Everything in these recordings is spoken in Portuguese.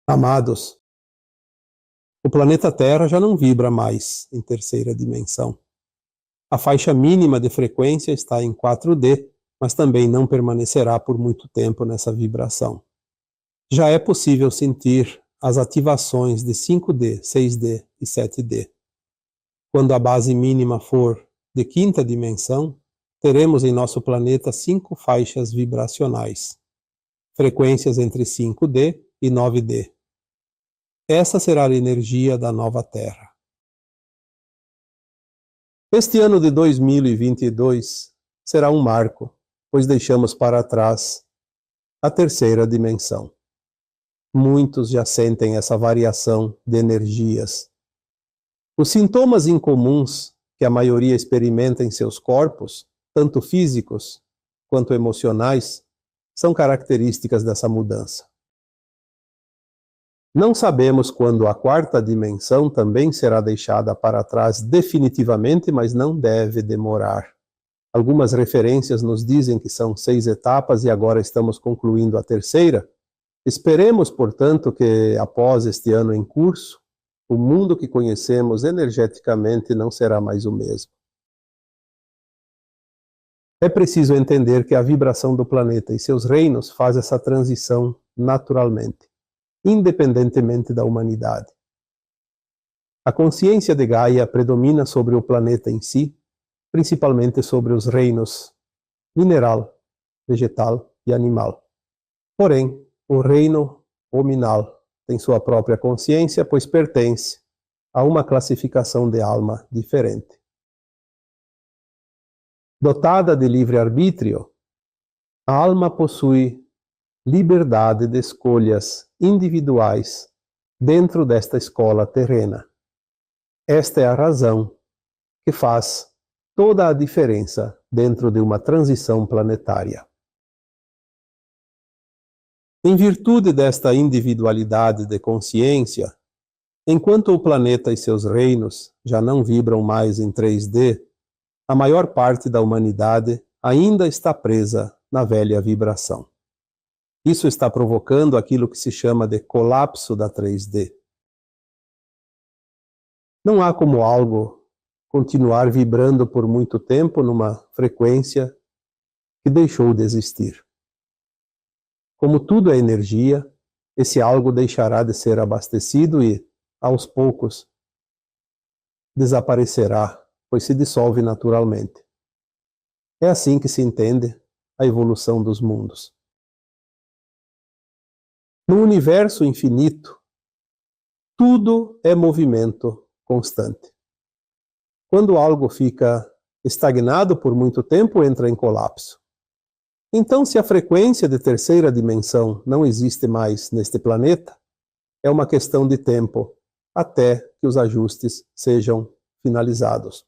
Amados, o planeta Terra já não vibra mais em terceira dimensão. A faixa mínima de frequência está em 4D, mas também não permanecerá por muito tempo nessa vibração. Já é possível sentir as ativações de 5D, 6D e 7D. Quando a base mínima for de quinta dimensão, teremos em nosso planeta 5 faixas vibracionais, frequências entre 5D e 9D. Essa será a energia da nova Terra. Este ano de 2022 será um marco, pois deixamos para trás a terceira dimensão. Muitos já sentem essa variação de energias. Os sintomas incomuns que a maioria experimenta em seus corpos, tanto físicos quanto emocionais, são características dessa mudança. Não sabemos quando a quarta dimensão também será deixada para trás definitivamente, mas não deve demorar. Algumas referências nos dizem que são 6 etapas e agora estamos concluindo a terceira. Esperemos, portanto, que após este ano em curso, o mundo que conhecemos energeticamente não será mais o mesmo. É preciso entender que a vibração do planeta e seus reinos faz essa transição naturalmente, independentemente da humanidade. A consciência de Gaia predomina sobre o planeta em si, principalmente sobre os reinos mineral, vegetal e animal. Porém, o reino hominal tem sua própria consciência, pois pertence a uma classificação de alma diferente. Dotada de livre-arbítrio, a alma possui liberdade de escolhas individuais dentro desta escola terrena. Esta é a razão que faz toda a diferença dentro de uma transição planetária. Em virtude desta individualidade de consciência, enquanto o planeta e seus reinos já não vibram mais em 3D, a maior parte da humanidade ainda está presa na velha vibração. Isso está provocando aquilo que se chama de colapso da 3D. Não há como algo continuar vibrando por muito tempo numa frequência que deixou de existir. Como tudo é energia, esse algo deixará de ser abastecido e, aos poucos, desaparecerá, pois se dissolve naturalmente. É assim que se entende a evolução dos mundos. No universo infinito, tudo é movimento constante. Quando algo fica estagnado por muito tempo, entra em colapso. Então, se a frequência de terceira dimensão não existe mais neste planeta, é uma questão de tempo até que os ajustes sejam finalizados.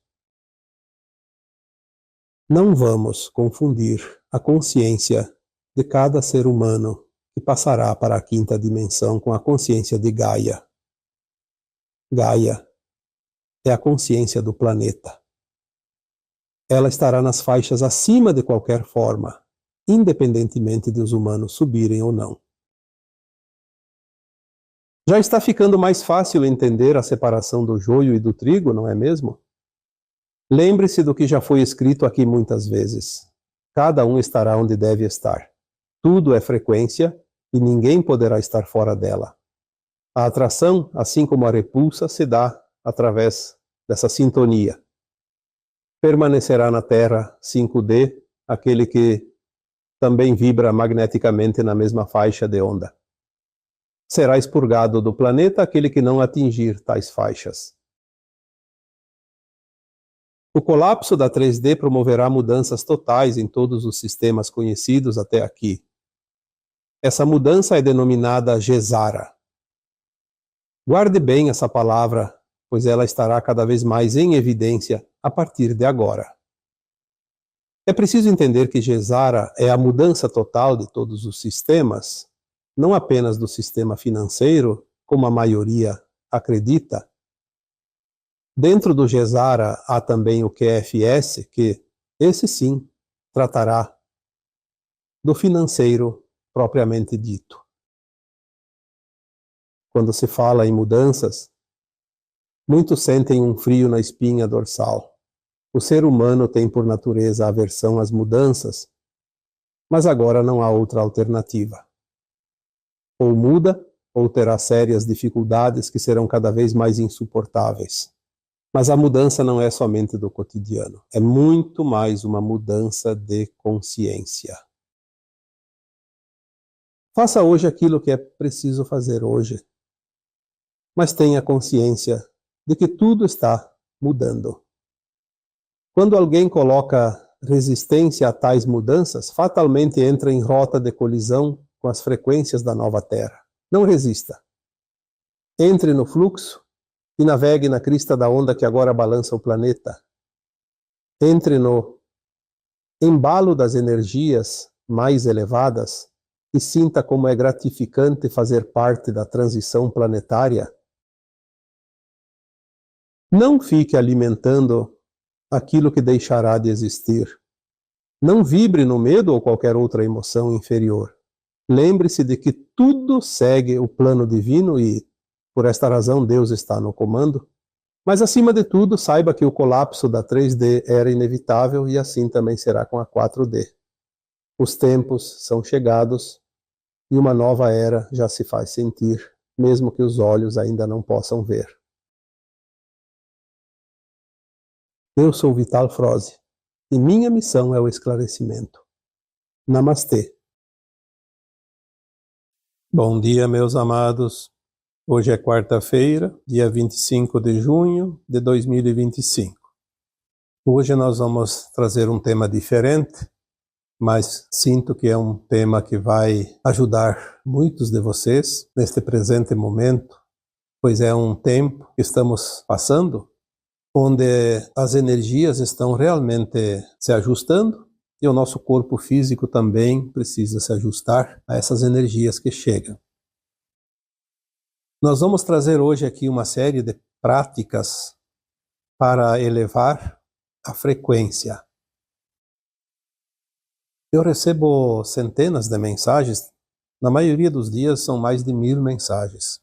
Não vamos confundir a consciência de cada ser humano que passará para a quinta dimensão com a consciência de Gaia. Gaia é a consciência do planeta. Ela estará nas faixas acima de qualquer forma, independentemente de os humanos subirem ou não. Já está ficando mais fácil entender a separação do joio e do trigo, não é mesmo? Lembre-se do que já foi escrito aqui muitas vezes. Cada um estará onde deve estar. Tudo é frequência e ninguém poderá estar fora dela. A atração, assim como a repulsa, se dá através dessa sintonia. Permanecerá na Terra 5D aquele que também vibra magneticamente na mesma faixa de onda. Será expurgado do planeta aquele que não atingir tais faixas. O colapso da 3D promoverá mudanças totais em todos os sistemas conhecidos até aqui. Essa mudança é denominada Gesara. Guarde bem essa palavra, pois ela estará cada vez mais em evidência a partir de agora. É preciso entender que Gesara é a mudança total de todos os sistemas, não apenas do sistema financeiro, como a maioria acredita. Dentro do Gesara há também o QFS, que, esse sim, tratará do financeiro propriamente dito. quando se fala em mudanças, muitos sentem um frio na espinha dorsal. O ser humano tem por natureza aversão às mudanças, mas agora não há outra alternativa. Ou muda, ou terá sérias dificuldades que serão cada vez mais insuportáveis. Mas a mudança não é somente do cotidiano, é muito mais uma mudança de consciência. Faça hoje aquilo que é preciso fazer hoje, mas tenha consciência de que tudo está mudando. Quando alguém coloca resistência a tais mudanças, fatalmente entra em rota de colisão com as frequências da nova Terra. Não resista. Entre no fluxo e navegue na crista da onda que agora balança o planeta. Entre no embalo das energias mais elevadas e sinta como é gratificante fazer parte da transição planetária. Não fique alimentando aquilo que deixará de existir. Não vibre no medo ou qualquer outra emoção inferior. Lembre-se de que tudo segue o plano divino e, por esta razão, Deus está no comando. Mas, acima de tudo, saiba que o colapso da 3D era inevitável e assim também será com a 4D. Os tempos são chegados e uma nova era já se faz sentir, mesmo que os olhos ainda não possam ver. Eu sou Vital Froze e minha missão é o esclarecimento. Namastê. Bom dia, meus amados. Hoje é quarta-feira, dia 25 de junho de 2025. Hoje nós vamos trazer um tema diferente, mas sinto que é um tema que vai ajudar muitos de vocês neste presente momento, pois é um tempo que estamos passando onde as energias estão realmente se ajustando e o nosso corpo físico também precisa se ajustar a essas energias que chegam. Nós vamos trazer hoje aqui uma série de práticas para elevar a frequência. Eu recebo centenas de mensagens, na maioria dos dias são mais de 1000 mensagens.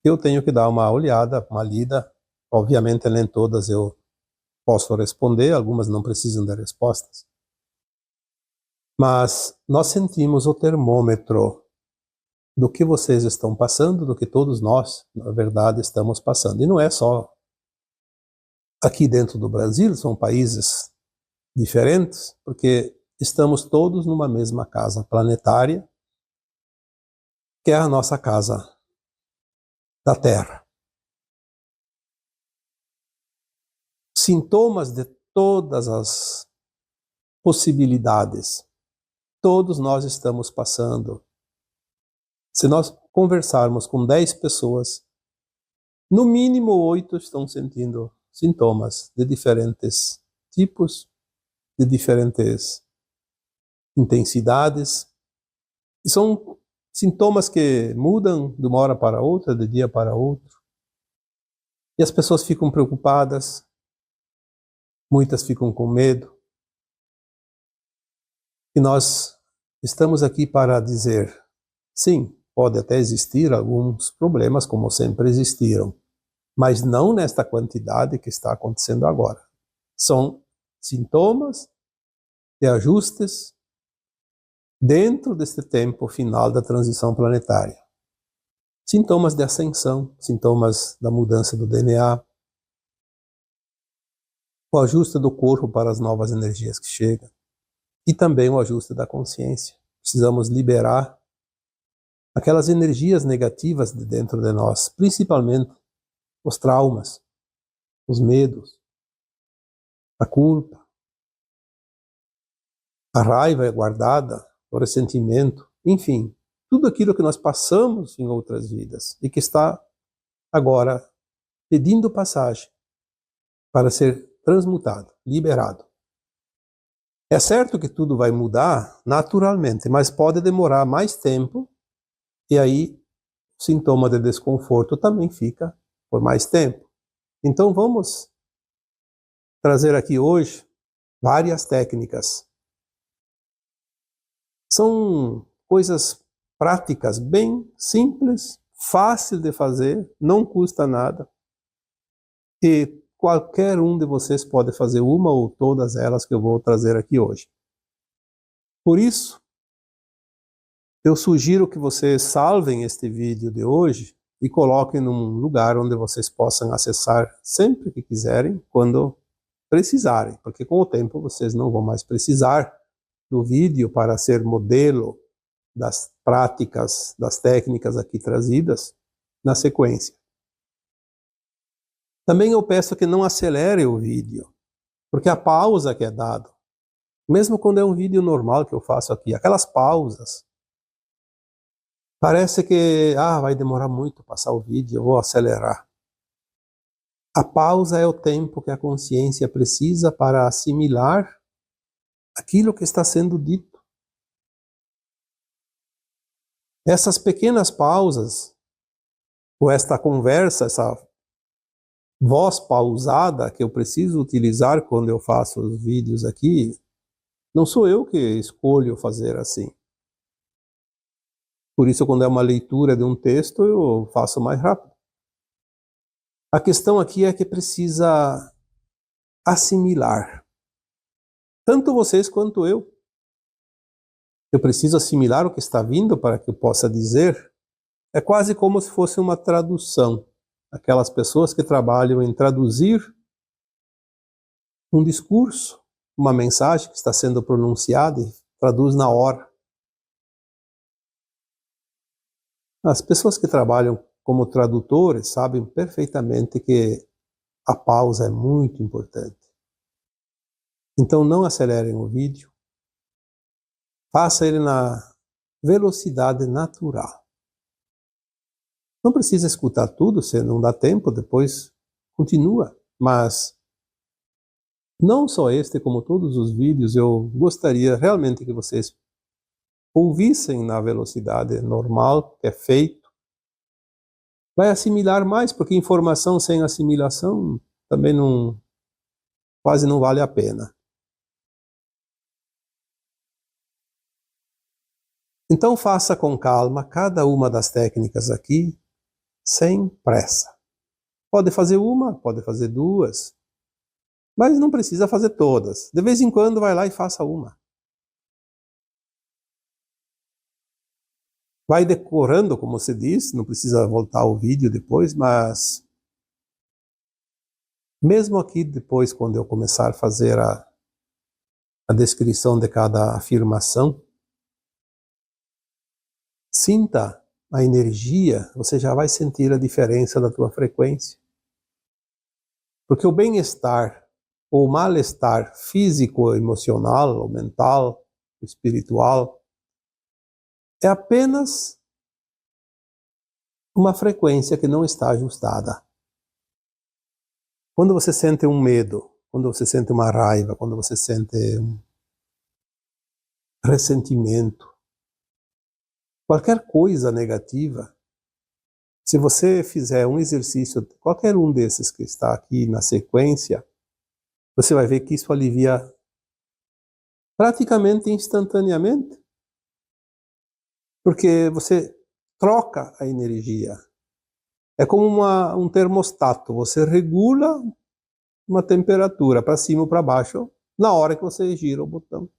Eu tenho que dar uma olhada, uma lida. Obviamente, nem todas eu posso responder, algumas não precisam de respostas. Mas nós sentimos o termômetro do que vocês estão passando, do que todos nós, na verdade, estamos passando. E não é só aqui dentro do Brasil, são países diferentes, porque estamos todos numa mesma casa planetária, que é a nossa casa da Terra. Sintomas de todas as possibilidades, todos nós estamos passando. Se nós conversarmos com 10 pessoas, no mínimo 8 estão sentindo sintomas de diferentes tipos, de diferentes intensidades. E são sintomas que mudam de uma hora para outra, de dia para outro. E as pessoas ficam preocupadas, muitas ficam com medo. E nós estamos aqui para dizer, sim, pode até existir alguns problemas, como sempre existiram, mas não nesta quantidade que está acontecendo agora. São sintomas de ajustes dentro deste tempo final da transição planetária. Sintomas de ascensão, sintomas da mudança do DNA, o ajuste do corpo para as novas energias que chegam e também o ajuste da consciência. Precisamos liberar aquelas energias negativas de dentro de nós, principalmente os traumas, os medos, a culpa, a raiva guardada, o ressentimento, enfim, tudo aquilo que nós passamos em outras vidas e que está agora pedindo passagem para ser transmutado, liberado. É certo que tudo vai mudar naturalmente, mas pode demorar mais tempo e aí o sintoma de desconforto também fica por mais tempo. Então vamos trazer aqui hoje várias técnicas. São coisas práticas, bem simples, fácil de fazer, não custa nada, e qualquer um de vocês pode fazer uma ou todas elas que eu vou trazer aqui hoje. Por isso, eu sugiro que vocês salvem este vídeo de hoje e coloquem num lugar onde vocês possam acessar sempre que quiserem, quando precisarem, porque com o tempo vocês não vão mais precisar do vídeo para ser modelo das práticas, das técnicas aqui trazidas na sequência. Também eu peço que não acelere o vídeo, porque a pausa que é dada, mesmo quando é um vídeo normal que eu faço aqui, aquelas pausas, parece que vai demorar muito passar o vídeo, eu vou acelerar. A pausa é o tempo que a consciência precisa para assimilar aquilo que está sendo dito. Essas pequenas pausas, ou esta conversa, essa voz pausada que eu preciso utilizar quando eu faço os vídeos aqui, não sou eu que escolho fazer assim. Por isso, quando é uma leitura de um texto, eu faço mais rápido. A questão aqui é que precisa assimilar. Tanto vocês quanto eu. Eu preciso assimilar o que está vindo para que eu possa dizer. É quase como se fosse uma tradução. Aquelas pessoas que trabalham em traduzir um discurso, uma mensagem que está sendo pronunciada e traduz na hora. As pessoas que trabalham como tradutores sabem perfeitamente que a pausa é muito importante. Então não acelerem o vídeo. Faça ele na velocidade natural. Não precisa escutar tudo, se não dá tempo, depois continua. Mas não só este, como todos os vídeos, eu gostaria realmente que vocês ouvissem na velocidade normal, que é feito. Vai assimilar mais, porque informação sem assimilação também quase não vale a pena. Então faça com calma cada uma das técnicas aqui, sem pressa. Pode fazer uma, pode fazer duas, mas não precisa fazer todas. De vez em quando vai lá e faça uma. Vai decorando, como se diz, não precisa voltar ao vídeo depois, mas mesmo aqui depois, quando eu começar a fazer a descrição de cada afirmação, sinta a energia, você já vai sentir a diferença da tua frequência. Porque o bem-estar ou o mal-estar físico, emocional, ou mental, espiritual, é apenas uma frequência que não está ajustada. Quando você sente um medo, quando você sente uma raiva, quando você sente um ressentimento, qualquer coisa negativa, se você fizer um exercício, qualquer um desses que está aqui na sequência, você vai ver que isso alivia praticamente instantaneamente. Porque você troca a energia. É como um termostato, você regula uma temperatura para cima ou para baixo na hora que você gira o botão.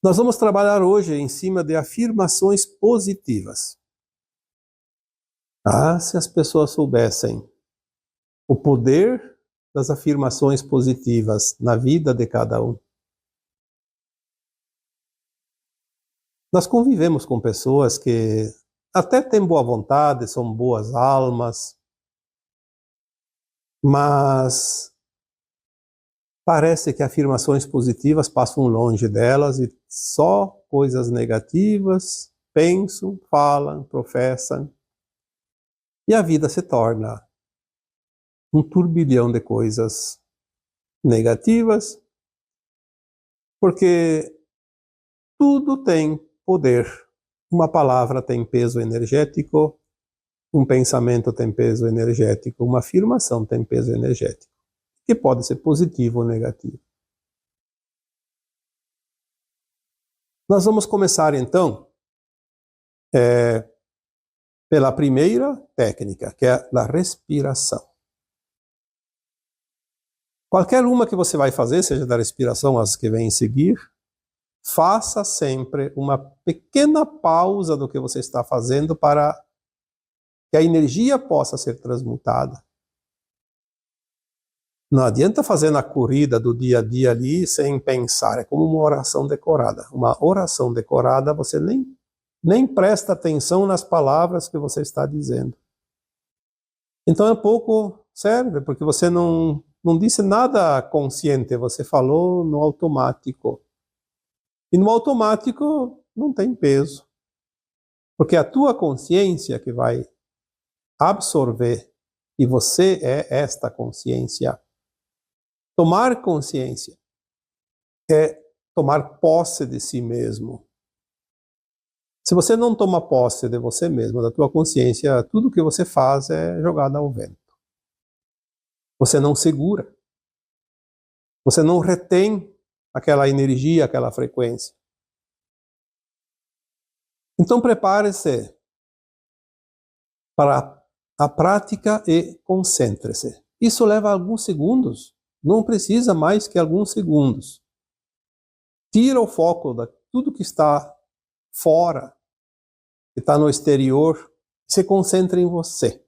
Nós vamos trabalhar hoje em cima de afirmações positivas. Se as pessoas soubessem o poder das afirmações positivas na vida de cada um. Nós convivemos com pessoas que até têm boa vontade, são boas almas, mas parece que afirmações positivas passam longe delas e só coisas negativas pensam, falam, professam. E a vida se torna um turbilhão de coisas negativas, porque tudo tem poder. Uma palavra tem peso energético, um pensamento tem peso energético, uma afirmação tem peso energético, que pode ser positivo ou negativo. Nós vamos começar então pela primeira técnica, que é a respiração. Qualquer uma que você vai fazer, seja da respiração as que vêm em seguir, faça sempre uma pequena pausa do que você está fazendo para que a energia possa ser transmutada. Não adianta fazer na corrida do dia a dia ali sem pensar, é como uma oração decorada. Uma oração decorada, você nem presta atenção nas palavras que você está dizendo. Então é pouco serve, porque você não disse nada consciente, você falou no automático. E no automático não tem peso. Porque é a tua consciência que vai absorver, e você é esta consciência. Tomar consciência é tomar posse de si mesmo. Se você não toma posse de você mesmo, da tua consciência, tudo que você faz é jogado ao vento. Você não segura. Você não retém aquela energia, aquela frequência. Então prepare-se para a prática e concentre-se. Isso leva alguns segundos. Não precisa mais que alguns segundos. Tira o foco de tudo que está fora, que está no exterior, e se concentre em você.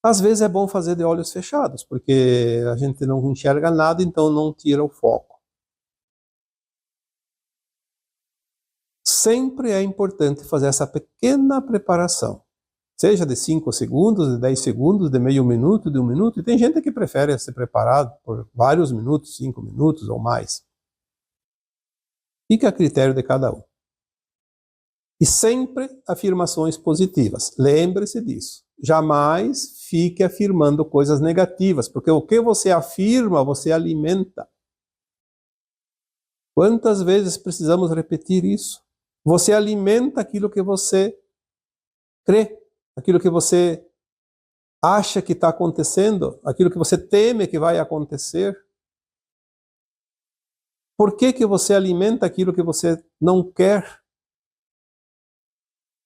Às vezes é bom fazer de olhos fechados, porque a gente não enxerga nada, então não tira o foco. Sempre é importante fazer essa pequena preparação. Seja de 5 segundos, de 10 segundos, de meio minuto, de 1 minuto. E tem gente que prefere se preparar por vários minutos, 5 minutos ou mais. Fica a critério de cada um. E sempre afirmações positivas. Lembre-se disso. Jamais fique afirmando coisas negativas, porque o que você afirma, você alimenta. Quantas vezes precisamos repetir isso? Você alimenta aquilo que você crê. Aquilo que você acha que está acontecendo, aquilo que você teme que vai acontecer. Por que você alimenta aquilo que você não quer?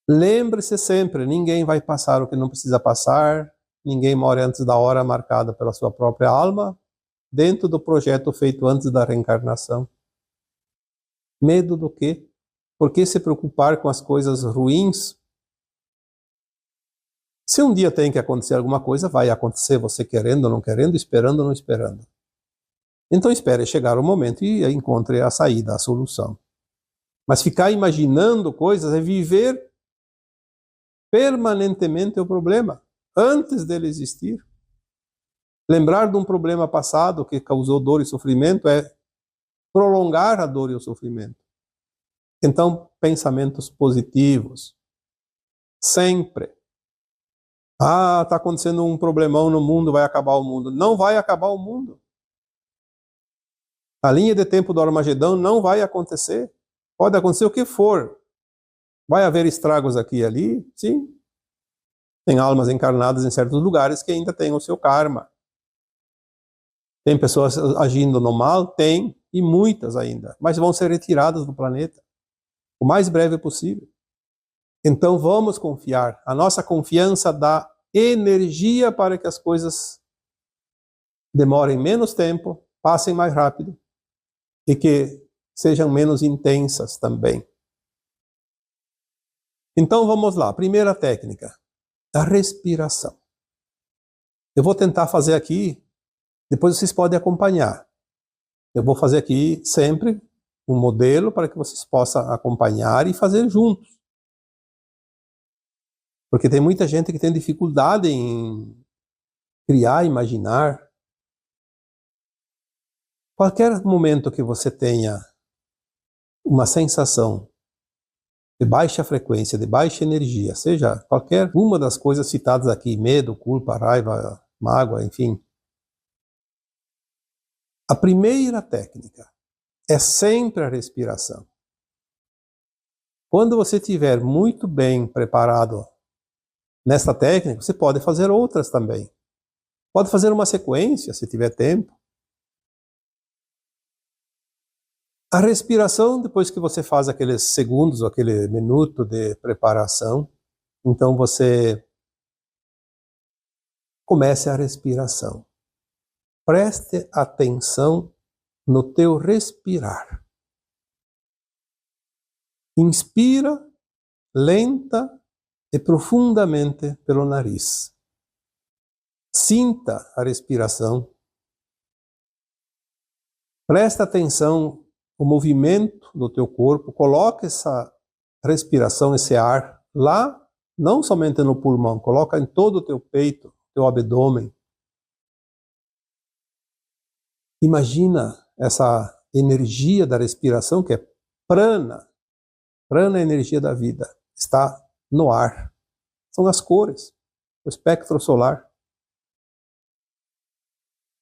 Lembre-se sempre, ninguém vai passar o que não precisa passar, ninguém morre antes da hora marcada pela sua própria alma, dentro do projeto feito antes da reencarnação. Medo do quê? Por que se preocupar com as coisas ruins? Se um dia tem que acontecer alguma coisa, vai acontecer, você querendo ou não querendo, esperando ou não esperando. Então espere chegar o momento e encontre a saída, a solução. Mas ficar imaginando coisas é viver permanentemente o problema, antes dele existir. Lembrar de um problema passado que causou dor e sofrimento é prolongar a dor e o sofrimento. Então, pensamentos positivos. Sempre. Está acontecendo um problemão no mundo, vai acabar o mundo. Não vai acabar o mundo. A linha de tempo do Armagedão não vai acontecer. Pode acontecer o que for. Vai haver estragos aqui e ali? Sim. Tem almas encarnadas em certos lugares que ainda têm o seu karma. Tem pessoas agindo no mal? Tem. E muitas ainda. Mas vão ser retiradas do planeta o mais breve possível. Então vamos confiar. A nossa confiança dá energia para que as coisas demorem menos tempo, passem mais rápido e que sejam menos intensas também. Então vamos lá. Primeira técnica, a respiração. Eu vou tentar fazer aqui, depois vocês podem acompanhar. Eu vou fazer aqui sempre um modelo para que vocês possam acompanhar e fazer juntos. Porque tem muita gente que tem dificuldade em criar, imaginar. Qualquer momento que você tenha uma sensação de baixa frequência, de baixa energia, seja qualquer uma das coisas citadas aqui, medo, culpa, raiva, mágoa, enfim. A primeira técnica é sempre a respiração. Quando você estiver muito bem preparado nesta técnica, você pode fazer outras também. Pode fazer uma sequência, se tiver tempo. A respiração, depois que você faz aqueles segundos, aquele minuto de preparação, então você comece a respiração. Preste atenção no teu respirar. Inspira lenta e profundamente pelo nariz. Sinta a respiração. Presta atenção no movimento do teu corpo. Coloca essa respiração, esse ar lá, não somente no pulmão, coloca em todo o teu peito, teu abdômen. Imagina essa energia da respiração que é prana. Prana é a energia da vida. Está no ar. São as cores, o espectro solar.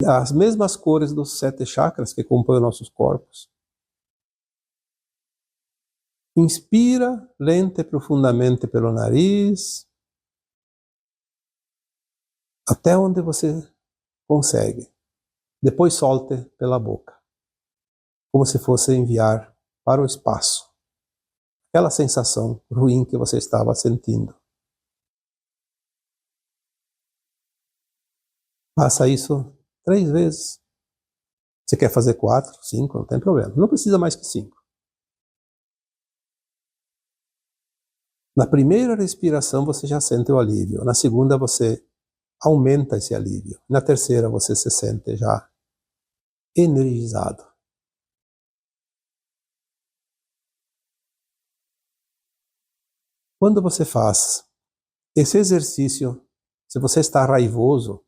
As mesmas cores dos 7 chakras que compõem nossos corpos. Inspira lenta e profundamente pelo nariz, até onde você consegue. Depois solte pela boca, como se fosse enviar para o espaço aquela sensação ruim que você estava sentindo. Faça isso 3 vezes. Você quer fazer 4, 5, não tem problema. Não precisa mais que 5. Na primeira respiração você já sente o alívio. Na segunda você aumenta esse alívio. Na terceira você se sente já energizado. Quando você faz esse exercício, se você está raivoso,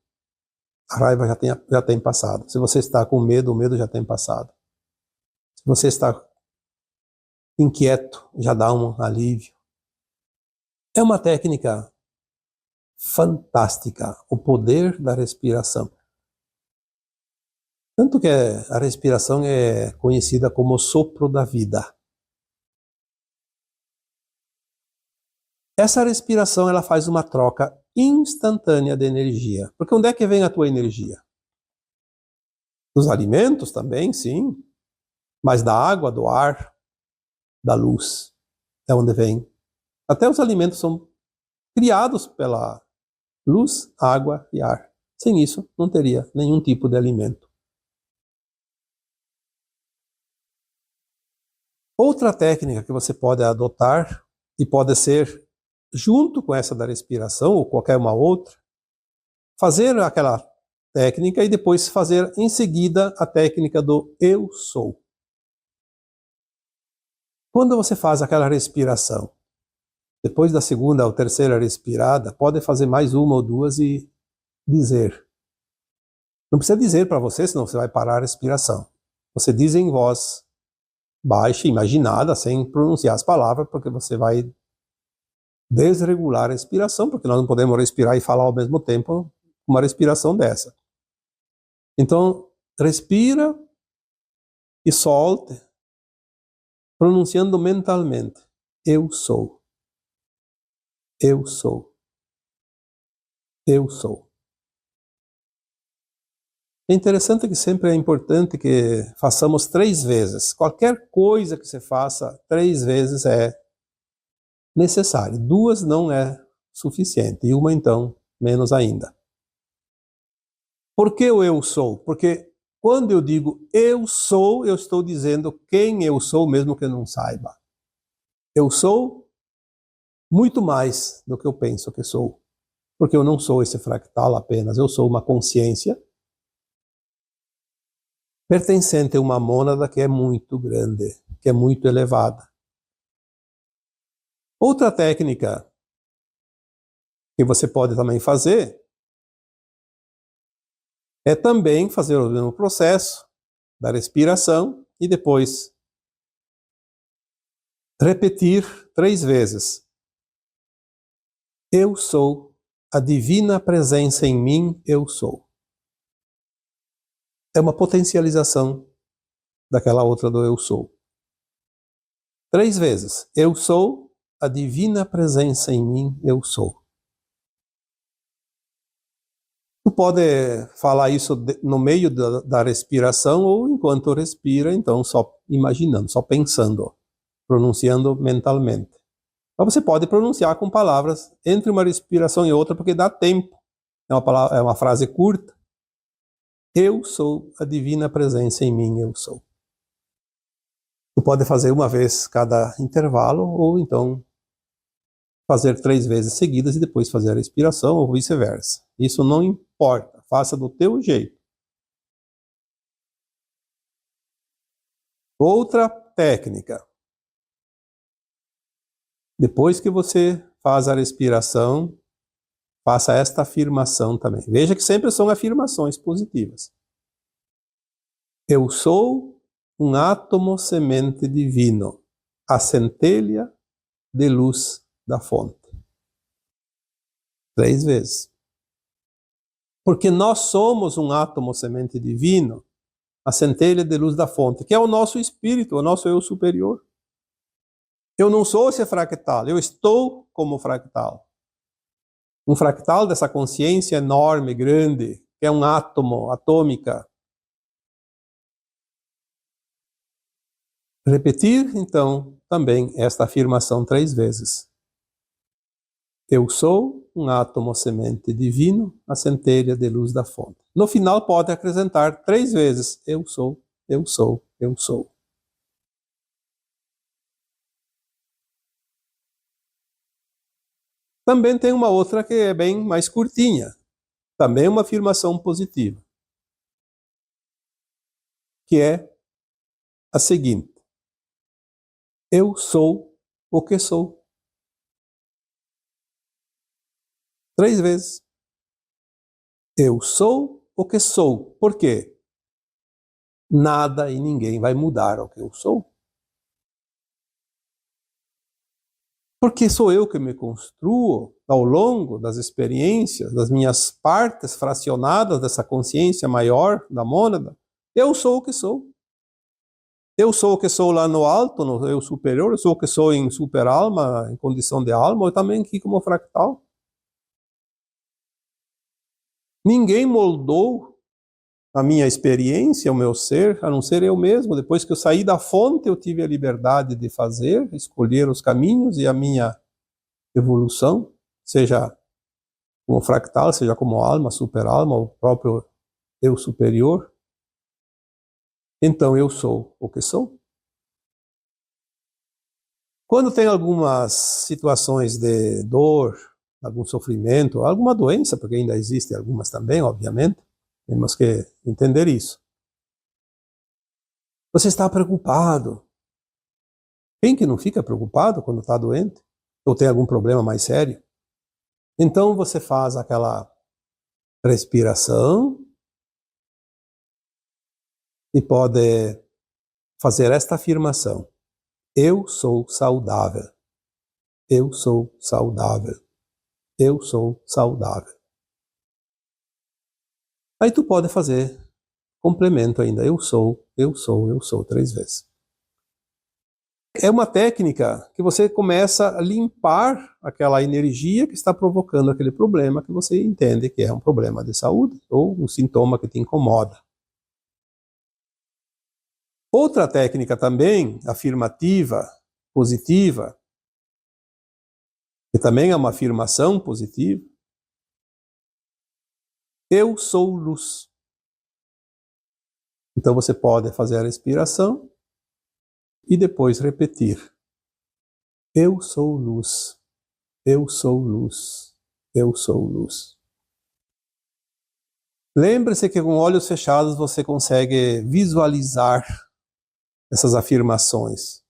a raiva já tem passado. Se você está com medo, o medo já tem passado. Se você está inquieto, já dá um alívio. É uma técnica fantástica, o poder da respiração. Tanto que a respiração é conhecida como o sopro da vida. Essa respiração ela faz uma troca instantânea de energia. Porque onde é que vem a tua energia? Dos alimentos também, sim. Mas da água, do ar, da luz. É onde vem. Até os alimentos são criados pela luz, água e ar. Sem isso, não teria nenhum tipo de alimento. Outra técnica que você pode adotar, e pode ser junto com essa da respiração, ou qualquer uma outra, fazer aquela técnica e depois fazer em seguida a técnica do eu sou. Quando você faz aquela respiração, depois da segunda ou terceira respirada, pode fazer mais uma ou duas e dizer. Não precisa dizer para você, senão você vai parar a respiração. Você diz em voz baixa, imaginada, sem pronunciar as palavras, porque você vai desregular a respiração, porque nós não podemos respirar e falar ao mesmo tempo uma respiração dessa. Então, respira e solte, pronunciando mentalmente. Eu sou. Eu sou. Eu sou. É interessante que sempre é importante que façamos 3 vezes. Qualquer coisa que você faça 3 vezes é necessário. 2 não é suficiente. E 1, então, menos ainda. Por que o eu sou? Porque quando eu digo eu sou, eu estou dizendo quem eu sou, mesmo que eu não saiba. Eu sou muito mais do que eu penso que sou. Porque eu não sou esse fractal apenas. Eu sou uma consciência pertencente a uma mônada que é muito grande, que é muito elevada. Outra técnica que você pode também fazer é também fazer o mesmo processo da respiração e depois repetir 3 vezes. Eu sou a divina presença em mim, eu sou. É uma potencialização daquela outra do eu sou. 3 vezes. Eu sou a divina presença em mim, eu sou. Tu pode falar isso no meio da respiração ou enquanto respira, então só imaginando, só pensando, pronunciando mentalmente. Mas você pode pronunciar com palavras entre uma respiração e outra, porque dá tempo. É uma frase curta. Eu sou a divina presença em mim, eu sou. Tu pode fazer uma vez cada intervalo, ou então fazer 3 vezes seguidas e depois fazer a respiração, ou vice-versa. Isso não importa, faça do teu jeito. Outra técnica. Depois que você faz a respiração, faça esta afirmação também. Veja que sempre são afirmações positivas. Eu sou um átomo semente divino, a centelha de luz da fonte. 3 vezes. Porque nós somos um átomo semente divino, a centelha de luz da fonte, que é o nosso espírito, o nosso eu superior. Eu não sou esse fractal, eu estou como fractal. Um fractal dessa consciência enorme, grande, que é um átomo, atômica. Repetir, então, também esta afirmação 3 vezes. Eu sou um átomo semente divino, a centelha de luz da fonte. No final pode acrescentar 3 vezes. Eu sou, eu sou, eu sou. Também tem uma outra que é bem mais curtinha. Também uma afirmação positiva. Que é a seguinte. Eu sou o que sou. 3 vezes. Eu sou o que sou. Por quê? Nada e ninguém vai mudar o que eu sou. Porque sou eu que me construo ao longo das experiências, das minhas partes fracionadas dessa consciência maior da mônada. Eu sou o que sou. Eu sou o que sou lá no alto, no eu superior, eu sou o que sou em super alma, em condição de alma, eu também aqui como fractal. Ninguém moldou a minha experiência, o meu ser, a não ser eu mesmo. Depois que eu saí da fonte, eu tive a liberdade de fazer, escolher os caminhos e a minha evolução, seja como fractal, seja como alma, super alma, o próprio eu superior. Então eu sou o que sou. Quando tem algumas situações de dor, algum sofrimento, alguma doença, porque ainda existem algumas também, obviamente, temos que entender isso. Você está preocupado. Quem que não fica preocupado quando está doente? Ou tem algum problema mais sério? Então você faz aquela respiração e pode fazer esta afirmação. Eu sou saudável. Eu sou saudável. Eu sou saudável. Aí tu pode fazer complemento ainda. Eu sou, eu sou, eu sou 3 vezes. É uma técnica que você começa a limpar aquela energia que está provocando aquele problema que você entende que é um problema de saúde ou um sintoma que te incomoda. Outra técnica também, afirmativa, positiva, que também é uma afirmação positiva. Eu sou luz. Então você pode fazer a respiração e depois repetir. Eu sou luz. Eu sou luz. Eu sou luz. Lembre-se que com olhos fechados você consegue visualizar essas afirmações.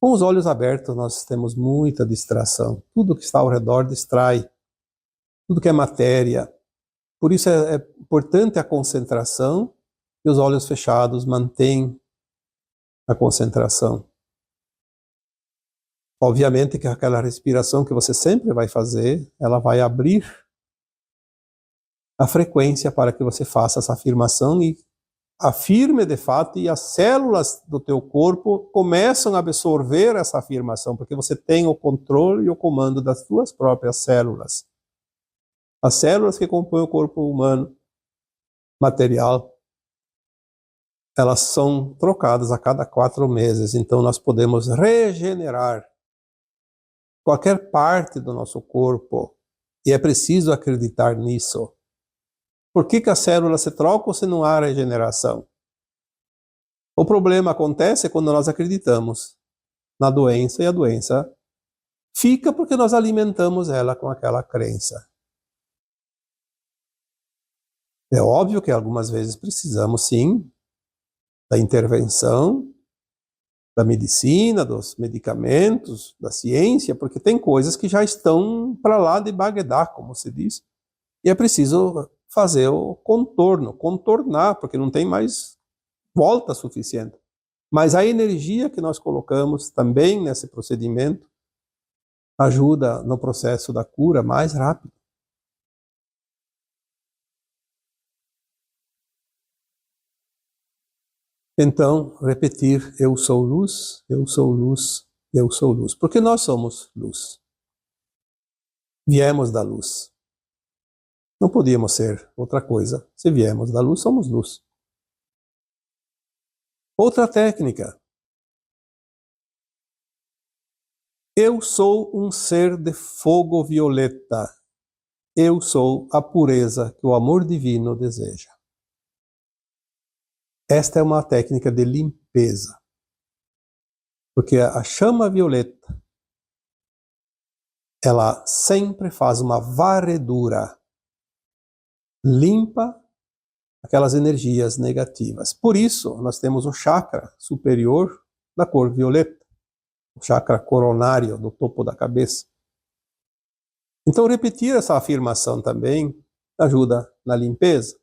Com os olhos abertos nós temos muita distração. Tudo que está ao redor distrai. Tudo que é matéria. Por isso é importante a concentração e os olhos fechados mantêm a concentração. Obviamente que aquela respiração que você sempre vai fazer, ela vai abrir a frequência para que você faça essa afirmação e afirme de fato, e as células do teu corpo começam a absorver essa afirmação, porque você tem o controle e o comando das suas próprias células. As células que compõem o corpo humano material. elas são trocadas a cada 4 meses, então nós podemos regenerar qualquer parte do nosso corpo, e é preciso acreditar nisso. Por que a célula se troca se não há regeneração? O problema acontece quando nós acreditamos na doença, e a doença fica porque nós alimentamos ela com aquela crença. É óbvio que algumas vezes precisamos, sim, da intervenção, da medicina, dos medicamentos, da ciência, porque tem coisas que já estão para lá de Bagdá, como se diz, e é preciso fazer o contorno, contornar, porque não tem mais volta suficiente. Mas a energia que nós colocamos também nesse procedimento ajuda no processo da cura mais rápido. Então, repetir, eu sou luz, eu sou luz, eu sou luz. Porque nós somos luz. Viemos da luz. Não podíamos ser outra coisa. Se viemos da luz, somos luz. Outra técnica. Eu sou um ser de fogo violeta. Eu sou a pureza que o amor divino deseja. Esta é uma técnica de limpeza. Porque a chama violeta, ela sempre faz uma varredura, limpa aquelas energias negativas. Por isso, nós temos o chakra superior da cor violeta, o chakra coronário do topo da cabeça. Então, repetir essa afirmação também ajuda na limpeza.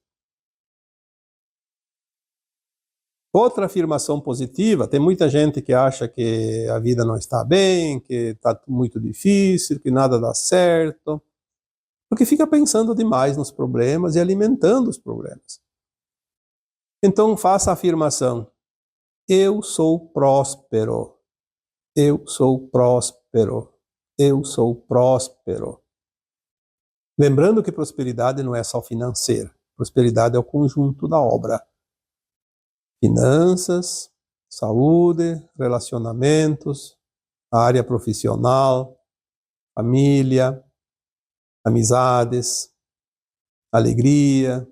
Outra afirmação positiva, tem muita gente que acha que a vida não está bem, que está muito difícil, que nada dá certo, porque fica pensando demais nos problemas e alimentando os problemas. Então faça a afirmação, eu sou próspero, eu sou próspero, eu sou próspero. Lembrando que prosperidade não é só financeira, prosperidade é o conjunto da obra. Finanças, saúde, relacionamentos, área profissional, família, amizades, alegria.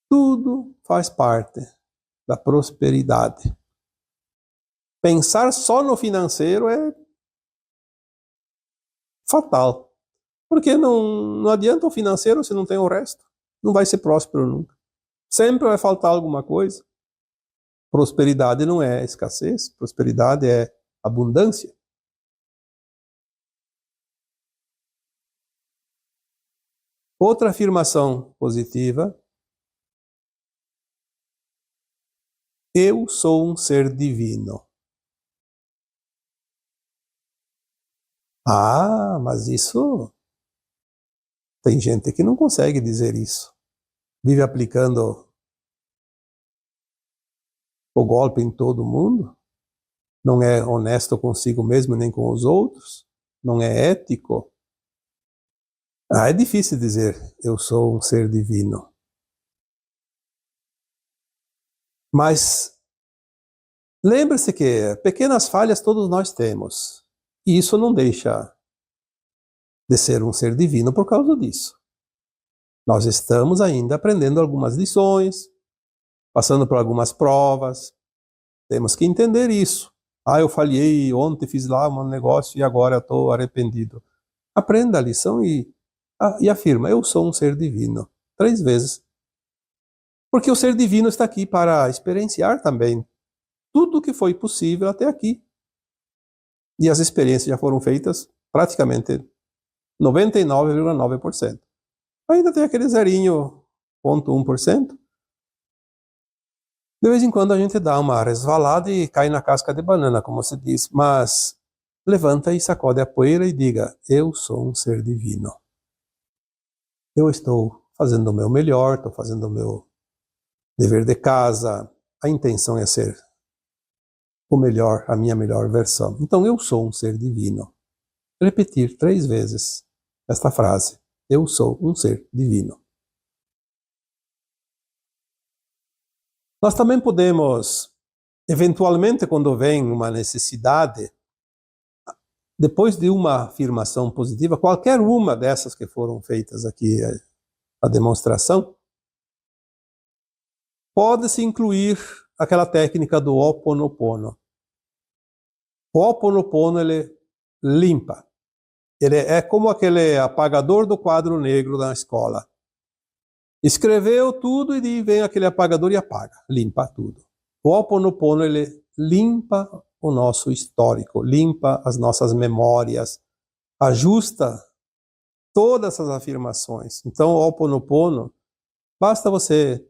Tudo faz parte da prosperidade. Pensar só no financeiro é fatal, porque não adianta o financeiro se não tem o resto. Não vai ser próspero nunca. Sempre vai faltar alguma coisa. Prosperidade não é escassez, prosperidade é abundância. Outra afirmação positiva. Eu sou um ser divino. Ah, mas isso... Tem gente que não consegue dizer isso. Vive aplicando o golpe em todo mundo, não é honesto consigo mesmo nem com os outros, não é ético. Ah, é difícil dizer, eu sou um ser divino. Mas lembre-se que pequenas falhas todos nós temos, e isso não deixa de ser um ser divino por causa disso. Nós estamos ainda aprendendo algumas lições, passando por algumas provas, temos que entender isso. Ah, eu falhei, ontem fiz lá um negócio e agora estou arrependido. Aprenda a lição e afirma, eu sou um ser divino, 3 vezes. Porque o ser divino está aqui para experienciar também tudo o que foi possível até aqui. E as experiências já foram feitas praticamente 99,9%. Ainda tem aquele 0,1%. De vez em quando a gente dá uma resvalada e cai na casca de banana, como se diz, mas levanta e sacode a poeira e diga, eu sou um ser divino. Eu estou fazendo o meu melhor, estou fazendo o meu dever de casa, a intenção é ser o melhor, a minha melhor versão. Então eu sou um ser divino. Repetir 3 vezes esta frase, eu sou um ser divino. Nós também podemos, eventualmente, quando vem uma necessidade, depois de uma afirmação positiva, qualquer uma dessas que foram feitas aqui, a demonstração, pode-se incluir aquela técnica do Ho Oponopono. O Ho Oponopono, ele limpa. Ele é como aquele apagador do quadro negro da escola. Escreveu tudo e vem aquele apagador e apaga, limpa tudo. O Ho Oponopono, ele limpa o nosso histórico, limpa as nossas memórias, ajusta todas essas afirmações. Então, o Ho Oponopono, basta você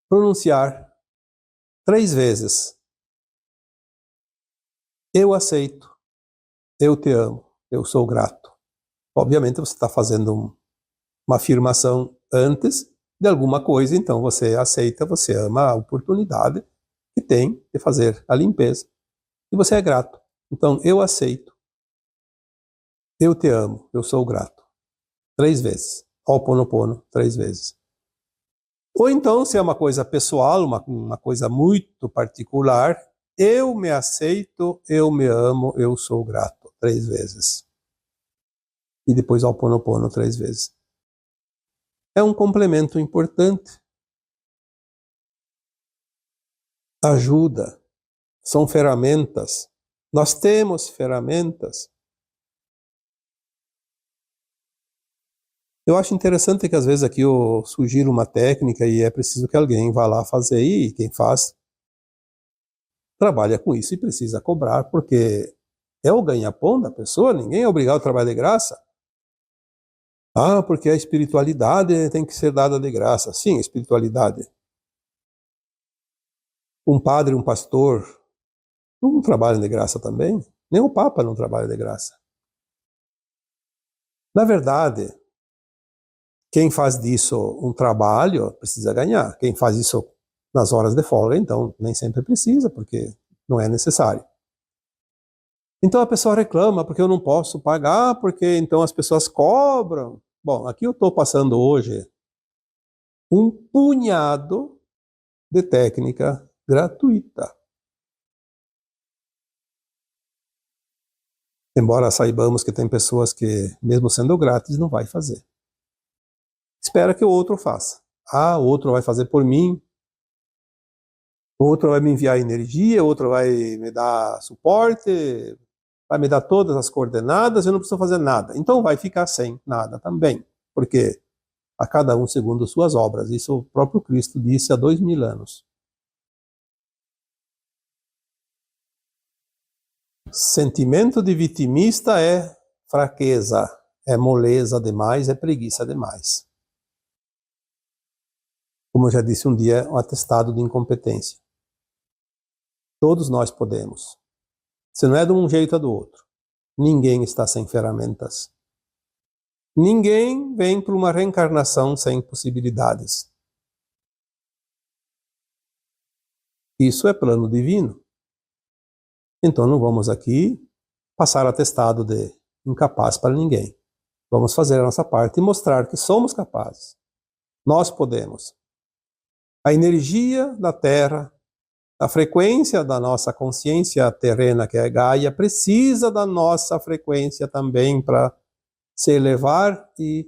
pronunciar 3 vezes. Eu aceito, eu te amo, eu sou grato. Obviamente você está fazendo uma afirmação antes de alguma coisa, então você aceita, você ama a oportunidade que tem de fazer a limpeza e você é grato. Então, eu aceito, eu te amo, eu sou grato. 3 vezes. Ho Oponopono, 3 vezes. Ou então, se é uma coisa pessoal, uma coisa muito particular, eu me aceito, eu me amo, eu sou grato. 3 vezes. E depois Ho Oponopono 3 vezes. É um complemento importante. Ajuda. São ferramentas. Nós temos ferramentas. Eu acho interessante que às vezes aqui eu sugiro uma técnica e é preciso que alguém vá lá fazer, e quem faz trabalha com isso e precisa cobrar, porque é o ganha-pão da pessoa, ninguém é obrigado a trabalhar de graça. Ah, porque a espiritualidade tem que ser dada de graça. Sim, a espiritualidade. Um padre, um pastor, não trabalham de graça também. Nem o Papa não trabalha de graça. Na verdade, quem faz disso um trabalho precisa ganhar. Quem faz isso nas horas de folga, então, nem sempre precisa, porque não é necessário. Então a pessoa reclama, porque eu não posso pagar, porque então as pessoas cobram. Bom, aqui eu estou passando hoje um punhado de técnica gratuita. Embora saibamos que tem pessoas que, mesmo sendo grátis, não vai fazer. Espera que o outro faça. Ah, o outro vai fazer por mim, o outro vai me enviar energia, o outro vai me dar suporte, vai me dar todas as coordenadas, eu não preciso fazer nada. Então vai ficar sem nada também. Porque a cada um segundo suas obras. Isso o próprio Cristo disse há 2000 anos. Sentimento de vitimista é fraqueza, é moleza demais, é preguiça demais. Como eu já disse um dia, é um atestado de incompetência. Todos nós podemos. Se não é de um jeito é do outro. Ninguém está sem ferramentas. Ninguém vem para uma reencarnação sem possibilidades. Isso é plano divino. Então não vamos aqui passar atestado de incapaz para ninguém. Vamos fazer a nossa parte e mostrar que somos capazes. Nós podemos. A energia da Terra, a frequência da nossa consciência terrena, que é Gaia, precisa da nossa frequência também para se elevar e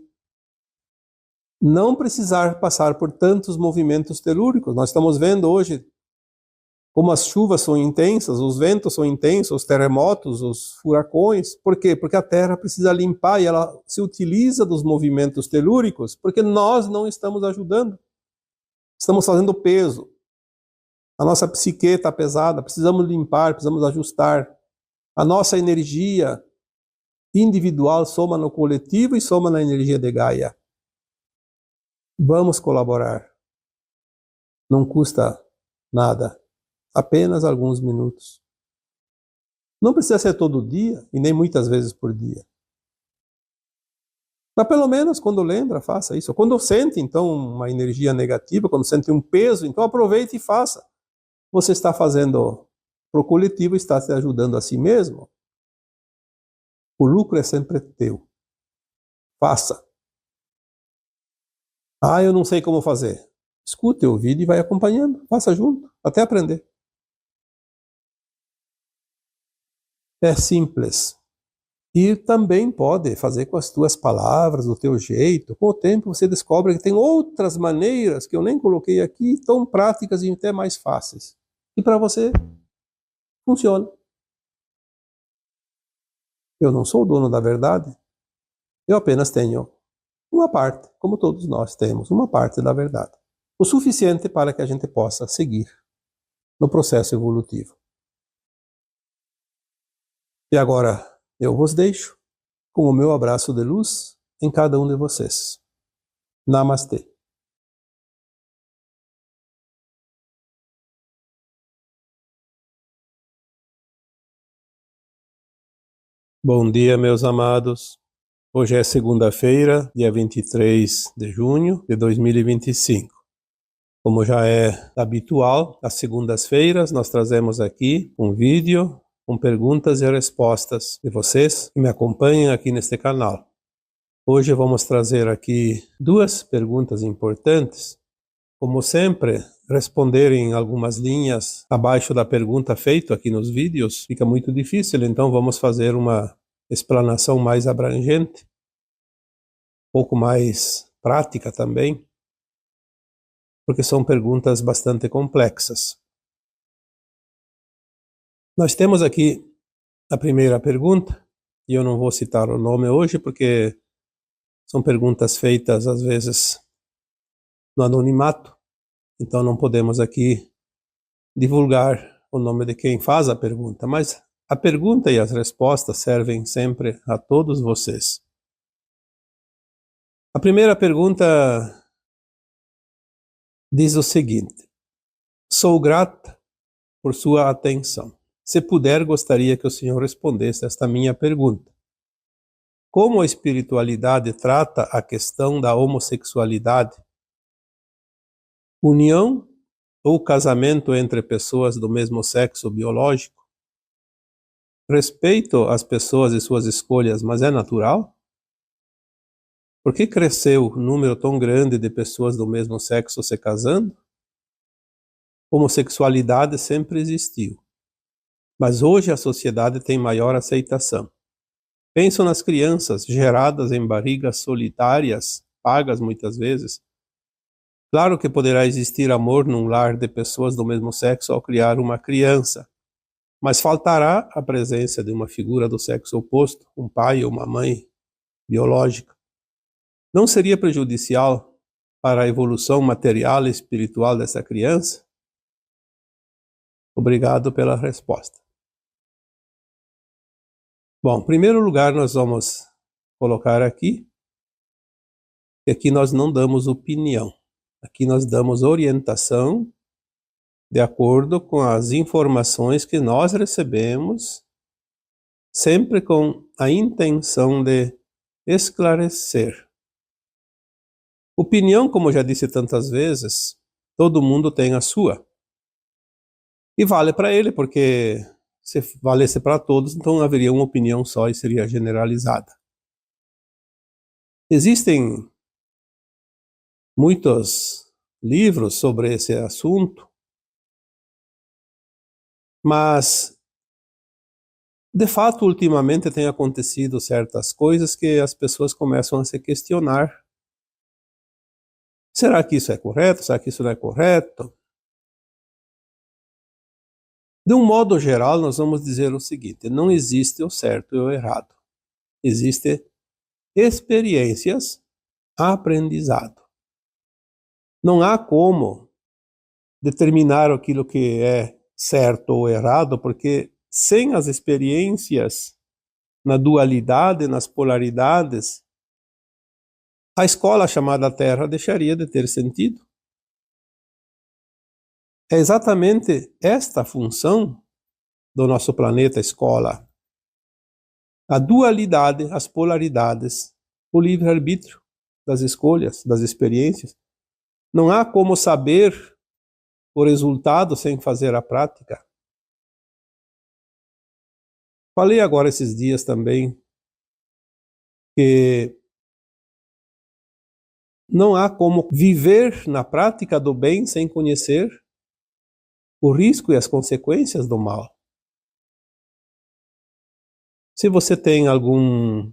não precisar passar por tantos movimentos telúricos. Nós estamos vendo hoje como as chuvas são intensas, os ventos são intensos, os terremotos, os furacões. Por quê? Porque a Terra precisa limpar e ela se utiliza dos movimentos telúricos porque nós não estamos ajudando. Estamos fazendo peso. A nossa psique está pesada, precisamos limpar, precisamos ajustar. A nossa energia individual soma no coletivo e soma na energia de Gaia. Vamos colaborar. Não custa nada. Apenas alguns minutos. Não precisa ser todo dia e nem muitas vezes por dia. Mas pelo menos quando lembra, faça isso. Quando sente, então, uma energia negativa, quando sente um peso, então aproveite e faça. Você está fazendo para o coletivo, está se ajudando a si mesmo. O lucro é sempre teu. Faça. Ah, eu não sei como fazer. Escute o vídeo e vai acompanhando, faça junto, até aprender. É simples. E também pode fazer com as tuas palavras, do teu jeito. Com o tempo você descobre que tem outras maneiras que eu nem coloquei aqui, tão práticas e até mais fáceis. E para você, funciona. Eu não sou o dono da verdade, eu apenas tenho uma parte, como todos nós temos, uma parte da verdade. O suficiente para que a gente possa seguir no processo evolutivo. E agora eu vos deixo com o meu abraço de luz em cada um de vocês. Namastê. Bom dia, meus amados. Hoje é segunda-feira, dia 23 de junho de 2025. Como já é habitual, às segundas-feiras nós trazemos aqui um vídeo com perguntas e respostas de vocês que me acompanham aqui neste canal. Hoje vamos trazer aqui duas perguntas importantes. Como sempre, responder em algumas linhas abaixo da pergunta feita aqui nos vídeos fica muito difícil, então vamos fazer uma explanação mais abrangente, um pouco mais prática também, porque são perguntas bastante complexas. Nós temos aqui a primeira pergunta, e eu não vou citar o nome hoje, porque são perguntas feitas às vezes no anonimato, então não podemos aqui divulgar o nome de quem faz a pergunta, mas a pergunta e as respostas servem sempre a todos vocês. A primeira pergunta diz o seguinte: sou grata por sua atenção. Se puder, gostaria que o senhor respondesse esta minha pergunta. Como a espiritualidade trata a questão da homossexualidade? União ou casamento entre pessoas do mesmo sexo biológico? Respeito às pessoas e suas escolhas, mas é natural? Por que cresceu um número tão grande de pessoas do mesmo sexo se casando? Homossexualidade sempre existiu, mas hoje a sociedade tem maior aceitação. Penso nas crianças geradas em barrigas solitárias, pagas muitas vezes. Claro que poderá existir amor num lar de pessoas do mesmo sexo ao criar uma criança, mas faltará a presença de uma figura do sexo oposto, um pai ou uma mãe biológica. Não seria prejudicial para a evolução material e espiritual dessa criança? Obrigado pela resposta. Bom, em primeiro lugar, nós vamos colocar aqui que aqui nós não damos opinião. Aqui nós damos orientação de acordo com as informações que nós recebemos, sempre com a intenção de esclarecer. Opinião, como já disse tantas vezes, todo mundo tem a sua. E vale para ele, porque se valesse para todos, então haveria uma opinião só e seria generalizada. Existem muitos livros sobre esse assunto, mas de fato ultimamente tem acontecido certas coisas que as pessoas começam a se questionar. Será que isso é correto? Será que isso não é correto? De um modo geral, nós vamos dizer o seguinte: não existe o certo e o errado. Existem experiências, aprendizado. Não há como determinar aquilo que é certo ou errado, porque sem as experiências na dualidade, nas polaridades, a escola chamada Terra deixaria de ter sentido. É exatamente esta função do nosso planeta escola. A dualidade, as polaridades, o livre-arbítrio das escolhas, das experiências. Não há como saber o resultado sem fazer a prática. Falei agora esses dias também que não há como viver na prática do bem sem conhecer o risco e as consequências do mal. Se você tem algum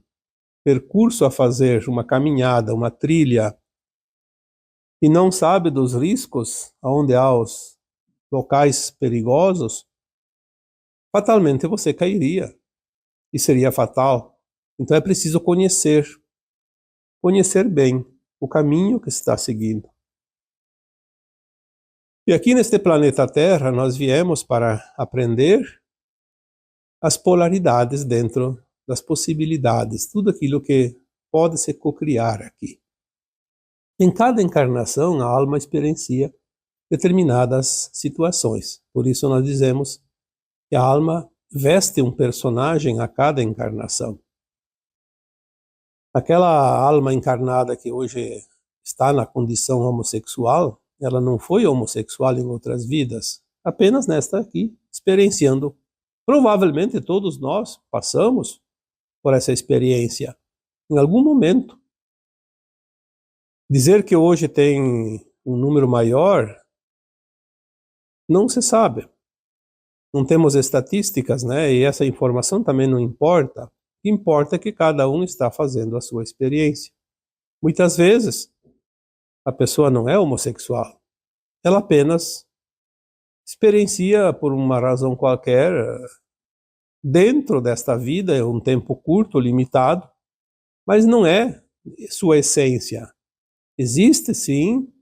percurso a fazer, uma caminhada, uma trilha, e não sabe dos riscos, onde há os locais perigosos, fatalmente você cairia, e seria fatal. Então é preciso conhecer bem o caminho que se está seguindo. E aqui neste planeta Terra nós viemos para aprender as polaridades dentro das possibilidades, tudo aquilo que pode se cocriar aqui. Em cada encarnação a alma experiencia determinadas situações. Por isso nós dizemos que a alma veste um personagem a cada encarnação. Aquela alma encarnada que hoje está na condição homossexual, ela não foi homossexual em outras vidas, apenas nesta aqui, experienciando. Provavelmente todos nós passamos por essa experiência em algum momento. Dizer que hoje tem um número maior, não se sabe. Não temos estatísticas, né? E essa informação também não importa. O que importa é que cada um está fazendo a sua experiência. Muitas vezes, a pessoa não é homossexual. Ela apenas experiencia, por uma razão qualquer, dentro desta vida, é um tempo curto, limitado, mas não é sua essência. Existe, sim,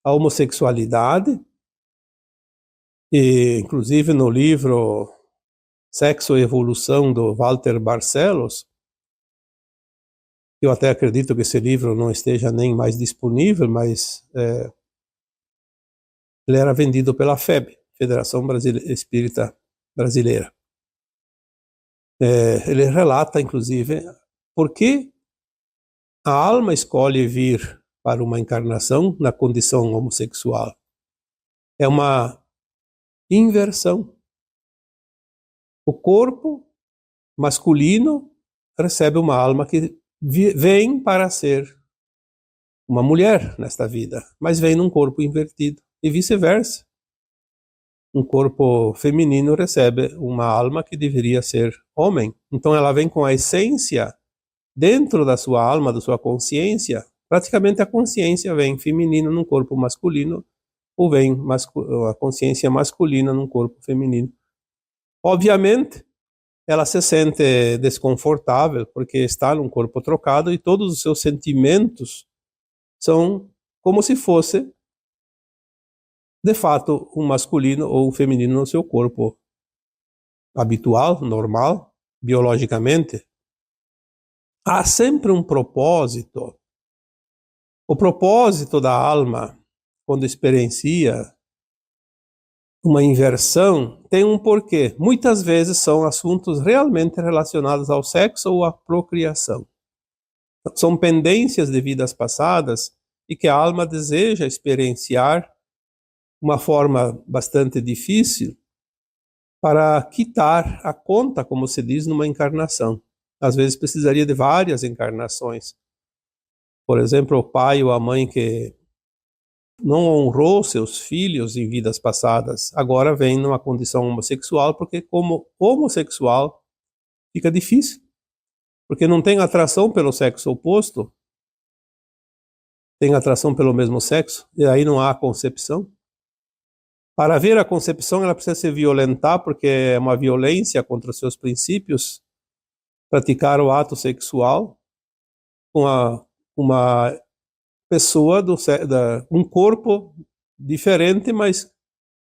a homossexualidade, e inclusive no livro Sexo e Evolução, do Walter Barcelos, eu até acredito que esse livro não esteja nem mais disponível, mas ele era vendido pela FEB, Federação Espírita Brasileira. Ele relata, inclusive, por que a alma escolhe vir para uma encarnação na condição homossexual. É uma inversão. O corpo masculino recebe uma alma que vem para ser uma mulher nesta vida, mas vem num corpo invertido, e vice-versa. Um corpo feminino recebe uma alma que deveria ser homem. Então ela vem com a essência dentro da sua alma, da sua consciência. Praticamente a consciência vem feminina num corpo masculino, ou vem a consciência masculina num corpo feminino. Obviamente, ela se sente desconfortável porque está num corpo trocado e todos os seus sentimentos são como se fosse, de fato, um masculino ou um feminino no seu corpo habitual, normal, biologicamente. Há sempre um propósito. O propósito da alma, quando experiencia uma inversão, tem um porquê. Muitas vezes são assuntos realmente relacionados ao sexo ou à procriação. São pendências de vidas passadas e que a alma deseja experienciar uma forma bastante difícil para quitar a conta, como se diz, numa encarnação. Às vezes precisaria de várias encarnações. Por exemplo, o pai ou a mãe que não honrou seus filhos em vidas passadas, agora vem numa condição homossexual, porque como homossexual fica difícil, porque não tem atração pelo sexo oposto, tem atração pelo mesmo sexo, e aí não há concepção. Para haver a concepção, ela precisa se violentar, porque é uma violência contra os seus princípios, praticar o ato sexual com uma pessoa um corpo diferente, mas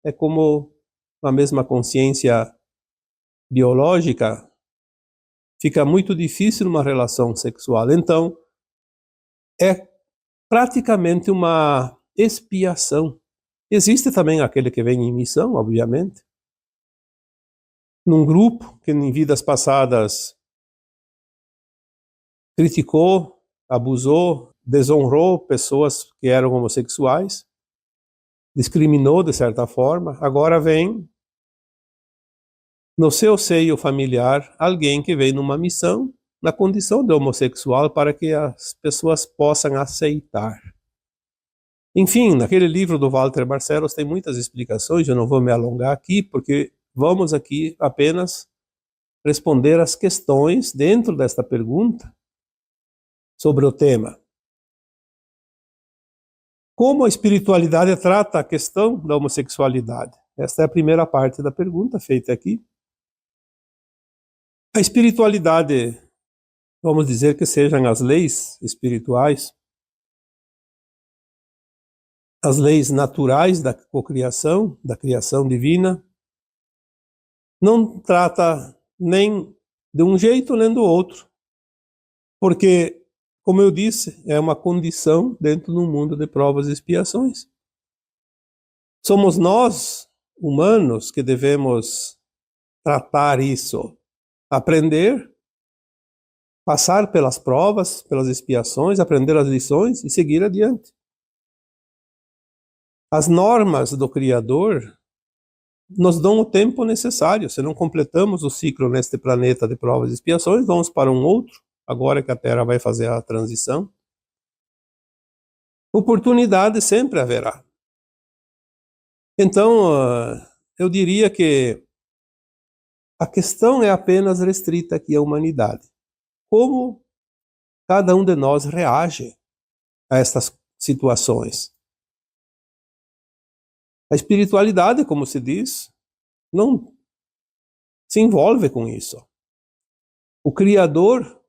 é como a mesma consciência biológica. Fica muito difícil uma relação sexual. Então, é praticamente uma expiação. Existe também aquele que vem em missão, obviamente, num grupo que em vidas passadas criticou, abusou, desonrou pessoas que eram homossexuais, discriminou de certa forma. Agora vem no seu seio familiar alguém que vem numa missão na condição de homossexual para que as pessoas possam aceitar. Enfim, naquele livro do Walter Barcelos tem muitas explicações, eu não vou me alongar aqui, porque vamos aqui apenas responder as questões dentro desta pergunta sobre o tema. Como a espiritualidade trata a questão da homossexualidade? Esta é a primeira parte da pergunta feita aqui. A espiritualidade, vamos dizer que sejam as leis espirituais, as leis naturais da cocriação, da criação divina, não trata nem de um jeito nem do outro, porque, como eu disse, é uma condição dentro do mundo de provas e expiações. Somos nós, humanos, que devemos tratar isso, aprender, passar pelas provas, pelas expiações, aprender as lições e seguir adiante. As normas do Criador nos dão o tempo necessário. Se não completamos o ciclo neste planeta de provas e expiações, vamos para um outro, agora que a Terra vai fazer a transição. Oportunidade sempre haverá. Então, eu diria que a questão é apenas restrita aqui à humanidade. Como cada um de nós reage a estas situações? A espiritualidade, como se diz, não se envolve com isso. O Criador,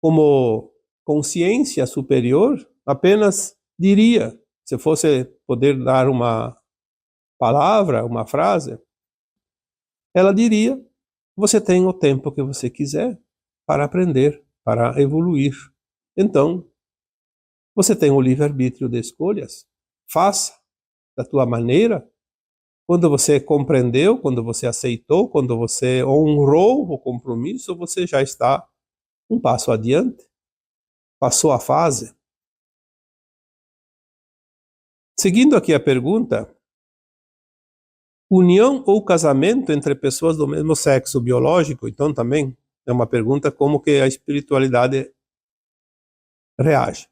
como consciência superior, apenas diria, se fosse poder dar uma palavra, uma frase, ela diria: você tem o tempo que você quiser para aprender, para evoluir. Então, você tem o livre-arbítrio de escolhas. Faça da tua maneira. Quando você compreendeu, quando você aceitou, quando você honrou o compromisso, você já está um passo adiante. Passou a fase. Seguindo aqui a pergunta, união ou casamento entre pessoas do mesmo sexo biológico? Então também é uma pergunta como que a espiritualidade reage.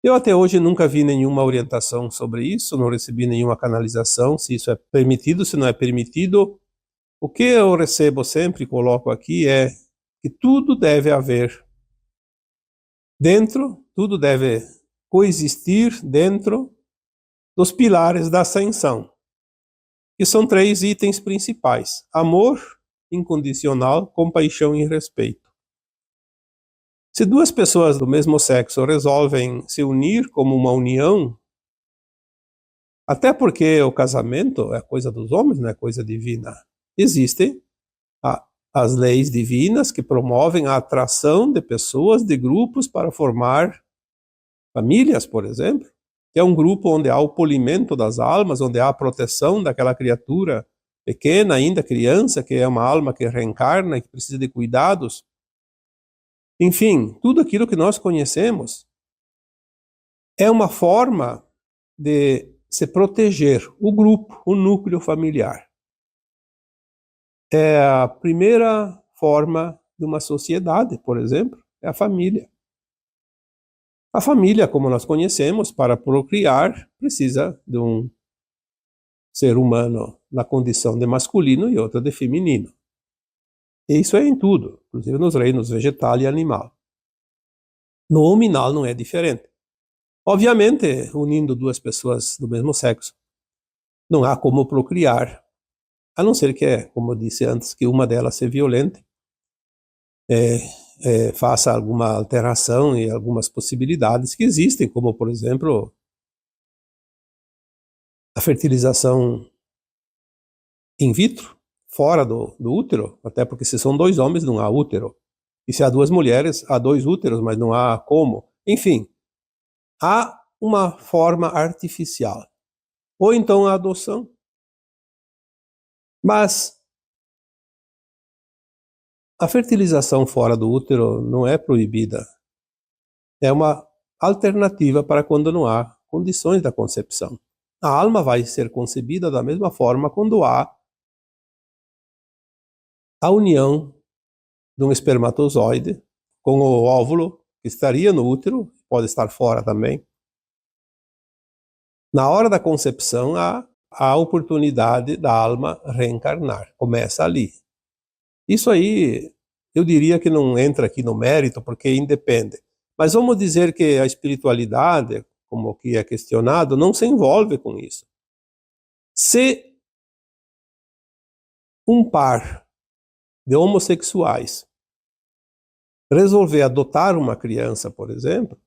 Eu até hoje nunca vi nenhuma orientação sobre isso, não recebi nenhuma canalização, se isso é permitido, se não é permitido. O que eu recebo sempre e coloco aqui é que tudo deve haver dentro, tudo deve coexistir dentro dos pilares da ascensão, que são 3 itens principais: amor incondicional, compaixão e respeito. Se 2 pessoas do mesmo sexo resolvem se unir como uma união, até porque o casamento é coisa dos homens, não é coisa divina, existem as leis divinas que promovem a atração de pessoas, de grupos para formar famílias, por exemplo, que é um grupo onde há o polimento das almas, onde há a proteção daquela criatura pequena, ainda criança, que é uma alma que reencarna e que precisa de cuidados. Enfim, tudo aquilo que nós conhecemos é uma forma de se proteger o grupo, o núcleo familiar. É a primeira forma de uma sociedade, por exemplo, é a família. A família, como nós conhecemos, para procriar, precisa de um ser humano na condição de masculino e outra de feminino. E isso é em tudo, inclusive nos reinos vegetal e animal. No hominal não é diferente. Obviamente, unindo 2 pessoas do mesmo sexo, não há como procriar, a não ser que, como eu disse antes, que uma delas se violente, faça alguma alteração e algumas possibilidades que existem, como, por exemplo, a fertilização in vitro, fora do útero, até porque se são 2 homens não há útero, e se há 2 mulheres, há 2 úteros, mas não há como. Enfim, há uma forma artificial, ou então a adoção. Mas a fertilização fora do útero não é proibida, é uma alternativa para quando não há condições da concepção. A alma vai ser concebida da mesma forma quando há a união de um espermatozoide com o óvulo, que estaria no útero, pode estar fora também, Na hora da concepção, há a oportunidade da alma reencarnar. Começa ali. Isso aí, eu diria que não entra aqui no mérito, porque independe. Mas vamos dizer que a espiritualidade, como aqui é questionado, não se envolve com isso. Se um par de homossexuais resolver adotar uma criança, por exemplo,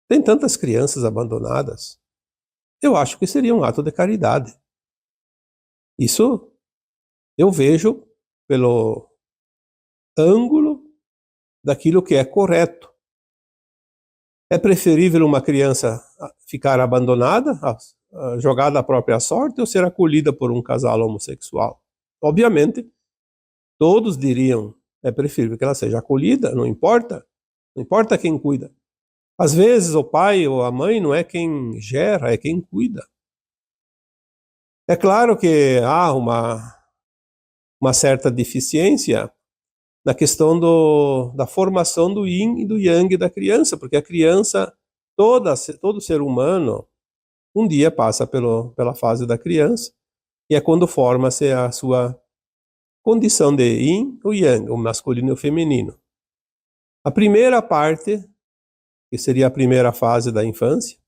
tem tantas crianças abandonadas, eu acho que seria um ato de caridade. Isso eu vejo pelo ângulo daquilo que é correto. É preferível uma criança ficar abandonada, jogada à própria sorte, ou ser acolhida por um casal homossexual? Obviamente, todos diriam, é preferível que ela seja acolhida, não importa quem cuida. Às vezes o pai ou a mãe não é quem gera, é quem cuida. É claro que há uma certa deficiência na questão da formação do yin e do yang da criança, porque a criança, todo ser humano, um dia passa pela fase da criança, e é quando forma-se a sua condição de yin ou yang, o masculino e o feminino. A primeira parte, que seria a primeira fase da infância,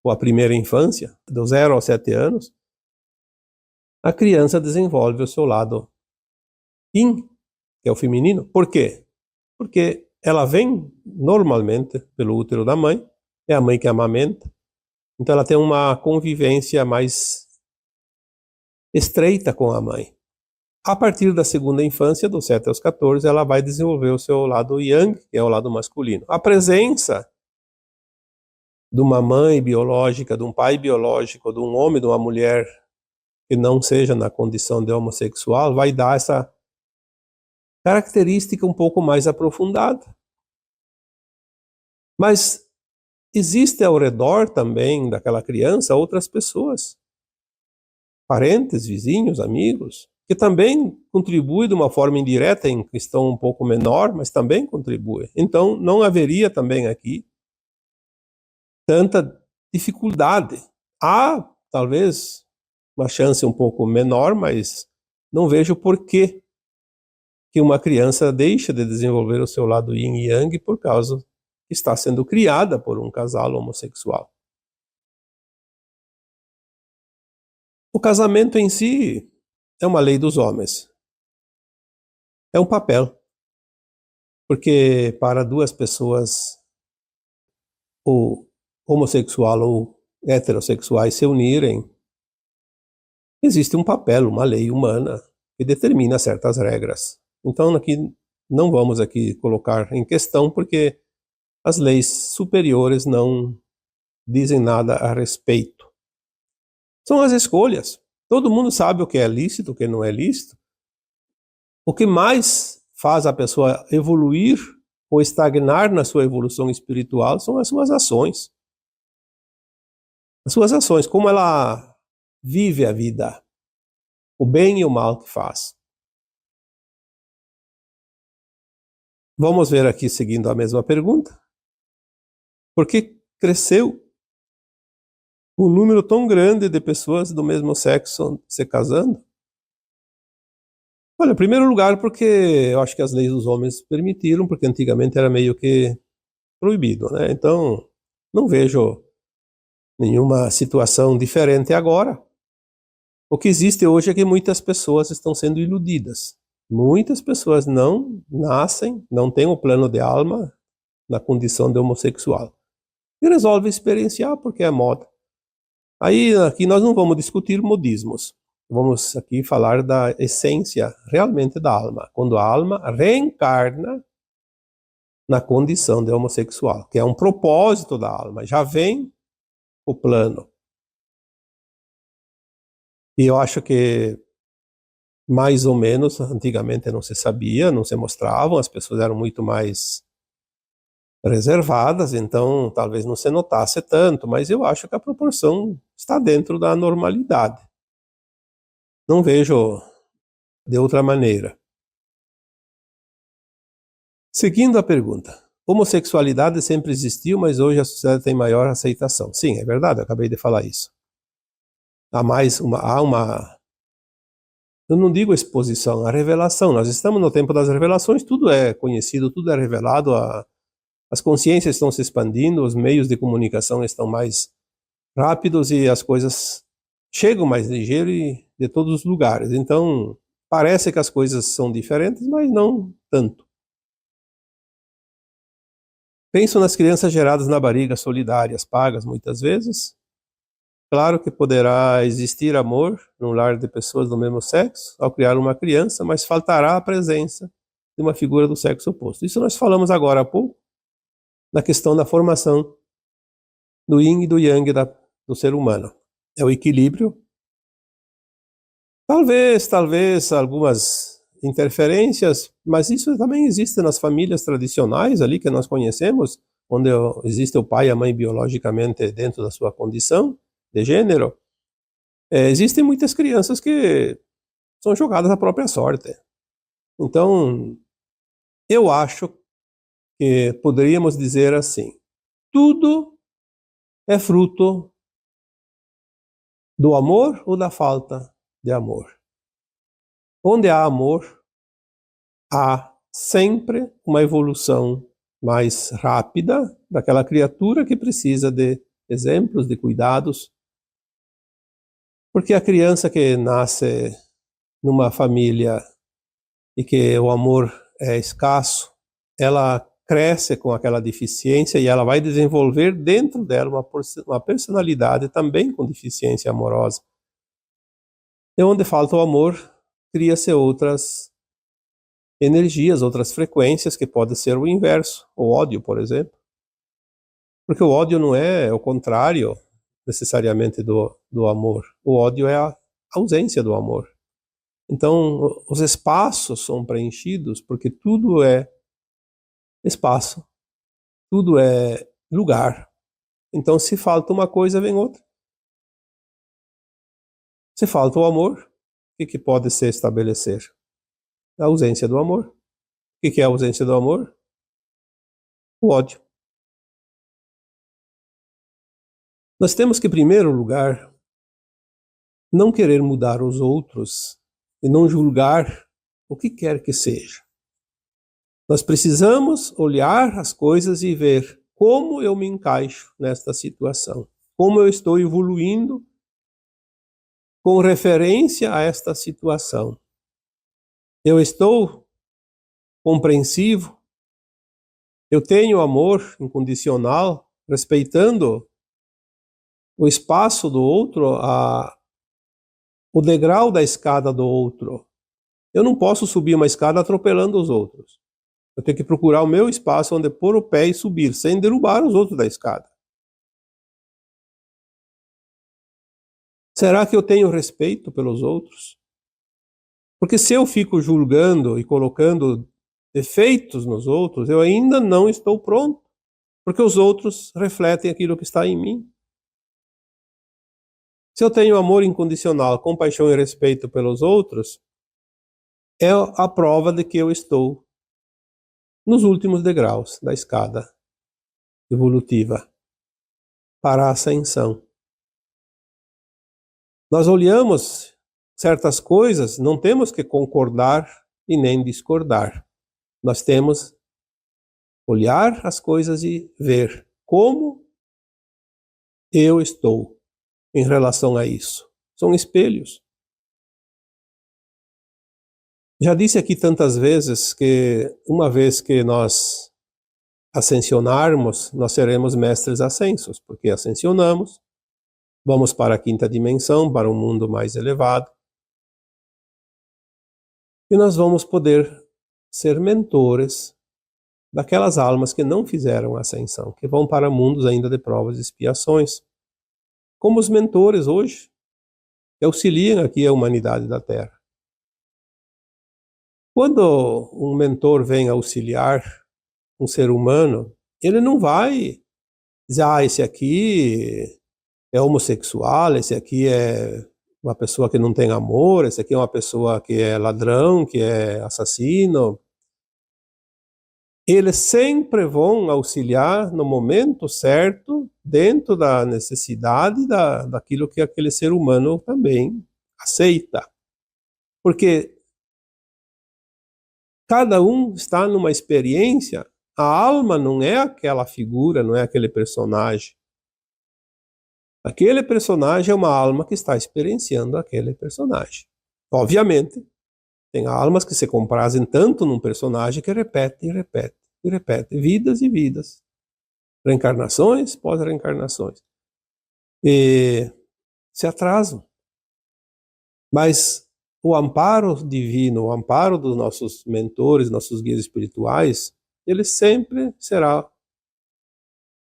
ou a primeira infância, do 0 aos 7 anos, a criança desenvolve o seu lado yin, que é o feminino. Por quê? Porque ela vem normalmente pelo útero da mãe, é a mãe que amamenta, então ela tem uma convivência mais estreita com a mãe. A partir da segunda infância, dos 7 aos 14, ela vai desenvolver o seu lado yang, que é o lado masculino. A presença de uma mãe biológica, de um pai biológico, de um homem, de uma mulher que não seja na condição de homossexual, vai dar essa característica um pouco mais aprofundada. Mas existe ao redor também daquela criança outras pessoas, parentes, vizinhos, amigos, que também contribuem de uma forma indireta, em questão um pouco menor, mas também contribuem. Então, não haveria também aqui tanta dificuldade. Há, talvez, uma chance um pouco menor, mas não vejo por que uma criança deixa de desenvolver o seu lado yin e yang por causa que está sendo criada por um casal homossexual. O casamento em si é uma lei dos homens. É um papel. Porque para duas pessoas, ou homossexual ou heterossexuais, se unirem, existe um papel, uma lei humana que determina certas regras. Então, aqui não vamos aqui colocar em questão, porque as leis superiores não dizem nada a respeito. São as escolhas. Todo mundo sabe o que é lícito, o que não é lícito. O que mais faz a pessoa evoluir ou estagnar na sua evolução espiritual são as suas ações. As suas ações, como ela vive a vida, o bem e o mal que faz. Vamos ver aqui, seguindo a mesma pergunta. Por que cresceu um número tão grande de pessoas do mesmo sexo se casando? Olha, em primeiro lugar, porque eu acho que as leis dos homens permitiram, porque antigamente era meio que proibido, né? Então, não vejo nenhuma situação diferente agora. O que existe hoje é que muitas pessoas estão sendo iludidas. Muitas pessoas não nascem, não têm o plano de alma na condição de homossexual. E resolvem experienciar porque é moda. Aí, aqui nós não vamos discutir modismos. Vamos aqui falar da essência realmente da alma. Quando a alma reencarna na condição de homossexual, que é um propósito da alma. Já vem o plano. E eu acho que, mais ou menos, antigamente não se sabia, não se mostravam, as pessoas eram muito mais reservadas, então talvez não se notasse tanto, mas eu acho que a proporção está dentro da normalidade. Não vejo de outra maneira. Seguindo a pergunta, homossexualidade sempre existiu, mas hoje a sociedade tem maior aceitação. Sim, é verdade, eu acabei de falar isso. Eu não digo exposição, a revelação. Nós estamos no tempo das revelações, tudo é conhecido, tudo é revelado, as consciências estão se expandindo, os meios de comunicação estão mais rápidos e as coisas chegam mais ligeiro e de todos os lugares. Então, parece que as coisas são diferentes, mas não tanto. Penso nas crianças geradas na barriga, solidárias, pagas muitas vezes. Claro que poderá existir amor no lar de pessoas do mesmo sexo ao criar uma criança, mas faltará a presença de uma figura do sexo oposto. Isso nós falamos agora há pouco, na questão da formação do yin e do yang do ser humano. É o equilíbrio. Talvez algumas interferências, mas isso também existe nas famílias tradicionais ali que nós conhecemos, onde existe o pai e a mãe biologicamente dentro da sua condição de gênero. Existem muitas crianças que são jogadas à própria sorte. Então, eu acho que poderíamos dizer assim: tudo é fruto do amor ou da falta de amor. Onde há amor, há sempre uma evolução mais rápida daquela criatura que precisa de exemplos, de cuidados. Porque a criança que nasce numa família e que o amor é escasso, ela cresce com aquela deficiência e ela vai desenvolver dentro dela uma personalidade também com deficiência amorosa. E onde falta o amor, cria-se outras energias, outras frequências, que pode ser o inverso, o ódio, por exemplo. Porque o ódio não é o contrário necessariamente do amor. O ódio é a ausência do amor. Então, os espaços são preenchidos porque tudo é espaço, tudo é lugar. Então, se falta uma coisa, vem outra. Se falta o amor, o que pode se estabelecer? A ausência do amor. O que é a ausência do amor? O ódio. Nós temos que, em primeiro lugar, não querer mudar os outros e não julgar o que quer que seja. Nós precisamos olhar as coisas e ver como eu me encaixo nesta situação, como eu estou evoluindo com referência a esta situação. Eu estou compreensivo, eu tenho amor incondicional, respeitando o espaço do outro, o degrau da escada do outro. Eu não posso subir uma escada atropelando os outros. Eu tenho que procurar o meu espaço onde pôr o pé e subir, sem derrubar os outros da escada. Será que eu tenho respeito pelos outros? Porque se eu fico julgando e colocando defeitos nos outros, eu ainda não estou pronto, porque os outros refletem aquilo que está em mim. Se eu tenho amor incondicional, compaixão e respeito pelos outros, é a prova de que eu estou nos últimos degraus da escada evolutiva para a ascensão. Nós olhamos certas coisas, não temos que concordar e nem discordar. Nós temos olhar as coisas e ver como eu estou em relação a isso. São espelhos. Já disse aqui tantas vezes que uma vez que nós ascensionarmos, nós seremos mestres ascensos, porque ascensionamos, vamos para a quinta dimensão, para um mundo mais elevado, e nós vamos poder ser mentores daquelas almas que não fizeram a ascensão, que vão para mundos ainda de provas e expiações, como os mentores hoje, que auxiliam aqui a humanidade da Terra. Quando um mentor vem auxiliar um ser humano, ele não vai dizer, esse aqui é homossexual, esse aqui é uma pessoa que não tem amor, esse aqui é uma pessoa que é ladrão, que é assassino. eles sempre vão auxiliar no momento certo, dentro da necessidade daquilo que aquele ser humano também aceita. Porque cada um está numa experiência, a alma não é aquela figura, não é aquele personagem. Aquele personagem é uma alma que está experienciando aquele personagem. Obviamente, tem almas que se comprazem tanto num personagem que repete e repete e repete, vidas e vidas, reencarnações, pós-reencarnações, e se atrasam. Mas o amparo divino, o amparo dos nossos mentores, nossos guias espirituais, ele sempre será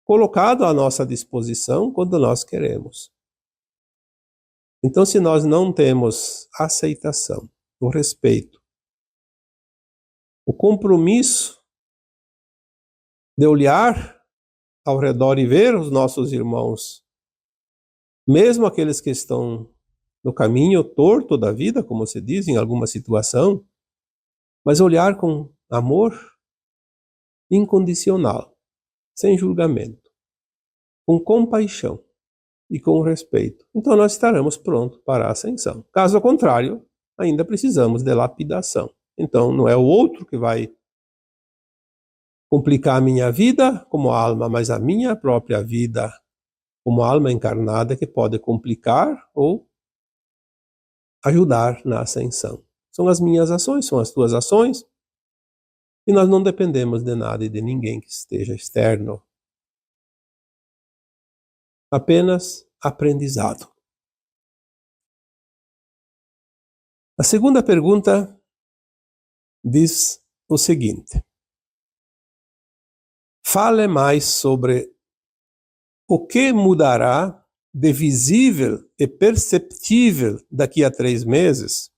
colocado à nossa disposição quando nós queremos. Então, se nós não temos aceitação, o respeito, o compromisso de olhar ao redor e ver os nossos irmãos, mesmo aqueles que estão no caminho torto da vida, como se diz em alguma situação, mas olhar com amor incondicional, sem julgamento, com compaixão e com respeito. Então nós estaremos prontos para a ascensão. Caso contrário, ainda precisamos de lapidação. Então não é o outro que vai complicar a minha vida como alma, mas a minha própria vida como alma encarnada que pode complicar ou ajudar na ascensão. São as minhas ações, são as tuas ações, e nós não dependemos de nada e de ninguém que esteja externo. Apenas aprendizado. A segunda pergunta diz o seguinte: fale mais sobre o que mudará de visível e perceptível daqui a 3 meses.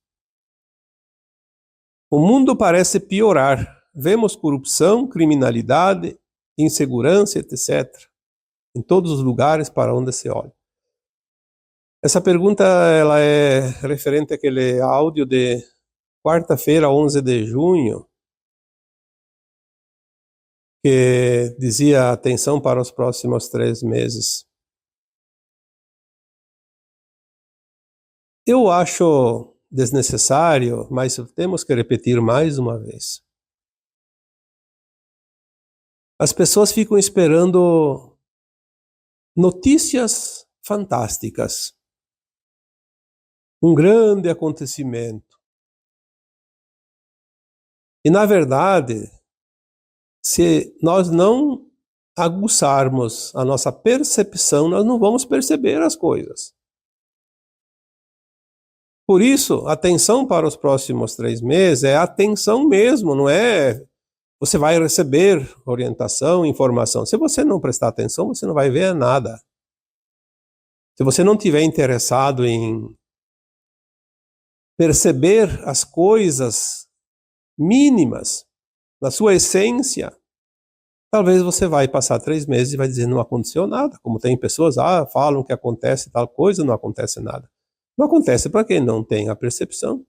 O mundo parece piorar. Vemos corrupção, criminalidade, insegurança, etc. em todos os lugares para onde se olha. Essa pergunta ela é referente àquele áudio de quarta-feira, 11 de junho, que dizia atenção para os próximos 3 meses. Eu acho desnecessário, mas temos que repetir mais uma vez. As pessoas ficam esperando notícias fantásticas, um grande acontecimento. E, na verdade, se nós não aguçarmos a nossa percepção, nós não vamos perceber as coisas. Por isso, atenção para os próximos 3 meses é atenção mesmo, não é você vai receber orientação, informação. Se você não prestar atenção, você não vai ver nada. Se você não estiver interessado em perceber as coisas mínimas, na sua essência, talvez você vai passar 3 meses e vai dizer não aconteceu nada. Como tem pessoas, falam que acontece tal coisa, não acontece nada. Não acontece para quem não tem a percepção.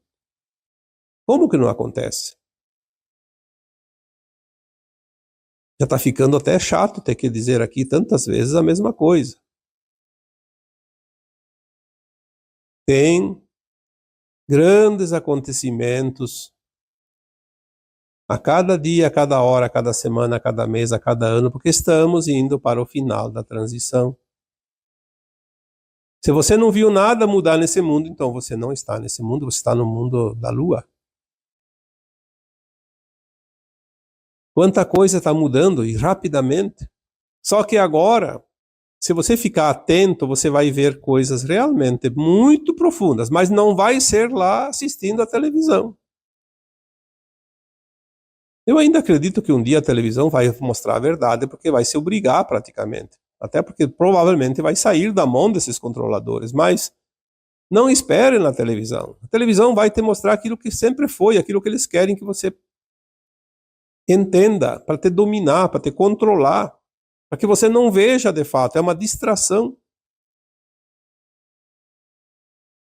Como que não acontece? Já está ficando até chato ter que dizer aqui tantas vezes a mesma coisa. Tem grandes acontecimentos a cada dia, a cada hora, a cada semana, a cada mês, a cada ano, porque estamos indo para o final da transição. Se você não viu nada mudar nesse mundo, então você não está nesse mundo, você está no mundo da Lua. Quanta coisa está mudando e rapidamente. Só que agora, se você ficar atento, você vai ver coisas realmente muito profundas, mas não vai ser lá assistindo a televisão. Eu ainda acredito que um dia a televisão vai mostrar a verdade, porque vai se obrigar praticamente. Até porque provavelmente vai sair da mão desses controladores, mas não espere na televisão. A televisão vai te mostrar aquilo que sempre foi, aquilo que eles querem que você entenda, para te dominar, para te controlar, para que você não veja de fato, é uma distração.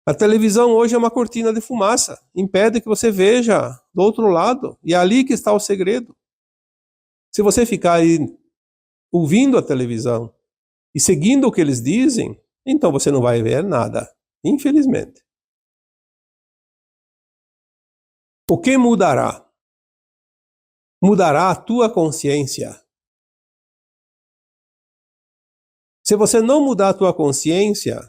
A televisão hoje é uma cortina de fumaça, impede que você veja do outro lado, e é ali que está o segredo. Se você ficar aí ouvindo a televisão e seguindo o que eles dizem, então você não vai ver nada, infelizmente. O que mudará? Mudará a tua consciência. Se você não mudar a tua consciência,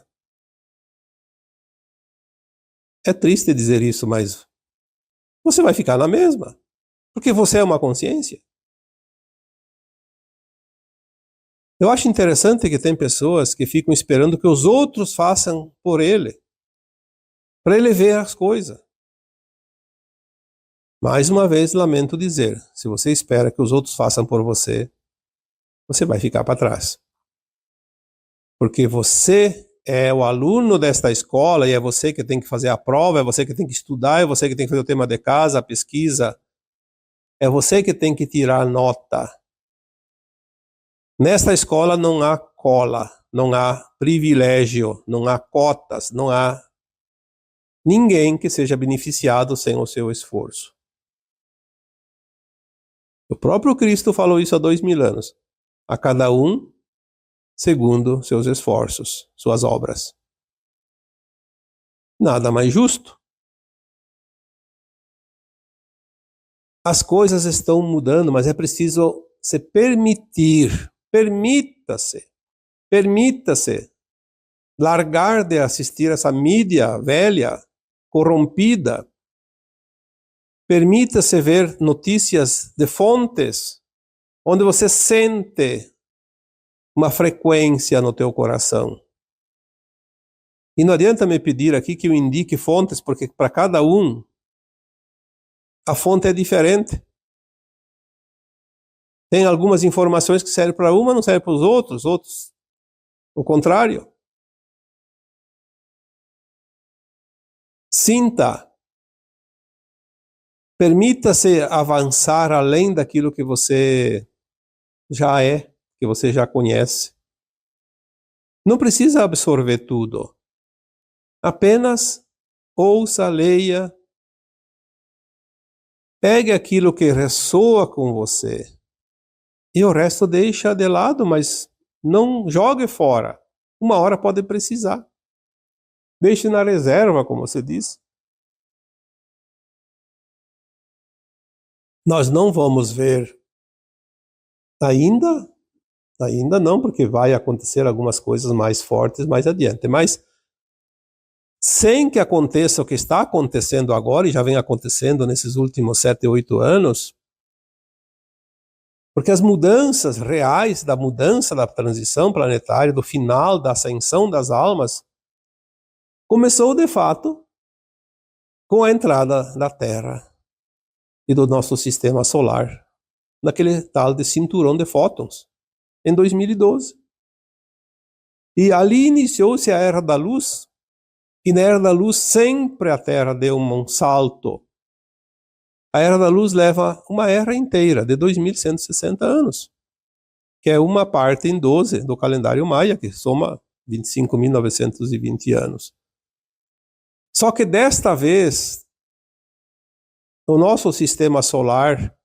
é triste dizer isso, mas você vai ficar na mesma, porque você é uma consciência. Eu acho interessante que tem pessoas que ficam esperando que os outros façam por ele, para ele ver as coisas. Mais uma vez, lamento dizer, se você espera que os outros façam por você, você vai ficar para trás. Porque você é o aluno desta escola e é você que tem que fazer a prova, é você que tem que estudar, é você que tem que fazer o tema de casa, a pesquisa, é você que tem que tirar nota. Nesta escola não há cola, não há privilégio, não há cotas, não há ninguém que seja beneficiado sem o seu esforço. O próprio Cristo falou isso há 2000 anos. A cada um segundo seus esforços, suas obras. Nada mais justo. As coisas estão mudando, mas é preciso se permitir. Permita-se. Permita-se largar de assistir essa mídia velha, corrompida. Permita-se ver notícias de fontes onde você sente uma frequência no teu coração. E não adianta me pedir aqui que eu indique fontes, porque para cada um a fonte é diferente. Tem algumas informações que servem para uma, não servem para os outros o contrário. Sinta. Permita-se avançar além daquilo que você já é, que você já conhece. Não precisa absorver tudo. Apenas ouça, leia. Pegue aquilo que ressoa com você. E o resto deixa de lado, mas não jogue fora. Uma hora pode precisar. Deixe na reserva, como você diz. Nós não vamos ver ainda não, porque vai acontecer algumas coisas mais fortes mais adiante, mas sem que aconteça o que está acontecendo agora, e já vem acontecendo nesses últimos 7, 8 anos, porque as mudanças reais da mudança da transição planetária, do final da ascensão das almas, começou de fato com a entrada da Terra e do nosso sistema solar, naquele tal de cinturão de fótons, em 2012. E ali iniciou-se a Era da Luz, e na Era da Luz sempre a Terra deu um salto. A Era da Luz leva uma era inteira, de 2160 anos, que é uma parte em 12 do calendário maia, que soma 25.920 anos. Só que desta vez, o nosso sistema solar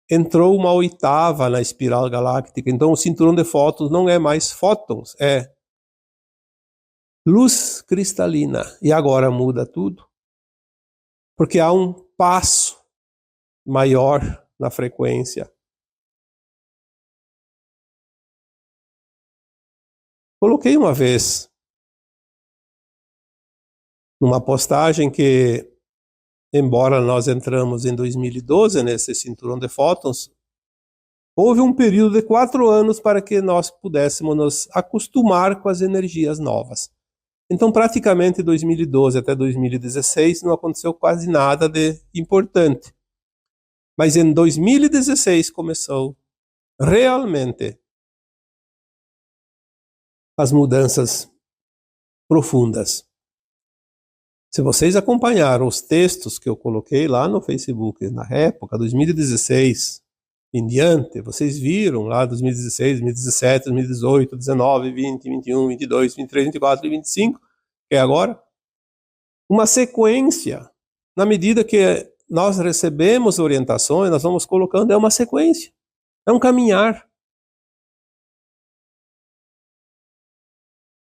entrou uma oitava na espiral galáctica. Então o cinturão de fótons não é mais fótons, é luz cristalina. E agora muda tudo. Porque há um passo maior na frequência. Coloquei uma vez numa postagem que, embora nós entramos em 2012 nesse cinturão de fótons, houve um período de 4 anos para que nós pudéssemos nos acostumar com as energias novas. Então, praticamente 2012 até 2016 não aconteceu quase nada de importante. Mas em 2016 começou realmente as mudanças profundas. Se vocês acompanharam os textos que eu coloquei lá no Facebook na época, 2016 em diante, vocês viram lá 2016, 2017, 2018, 19, 20, 21, 22, 23, 24 e 25, que é agora, uma sequência. Na medida que nós recebemos orientações, nós vamos colocando, é uma sequência. É um caminhar.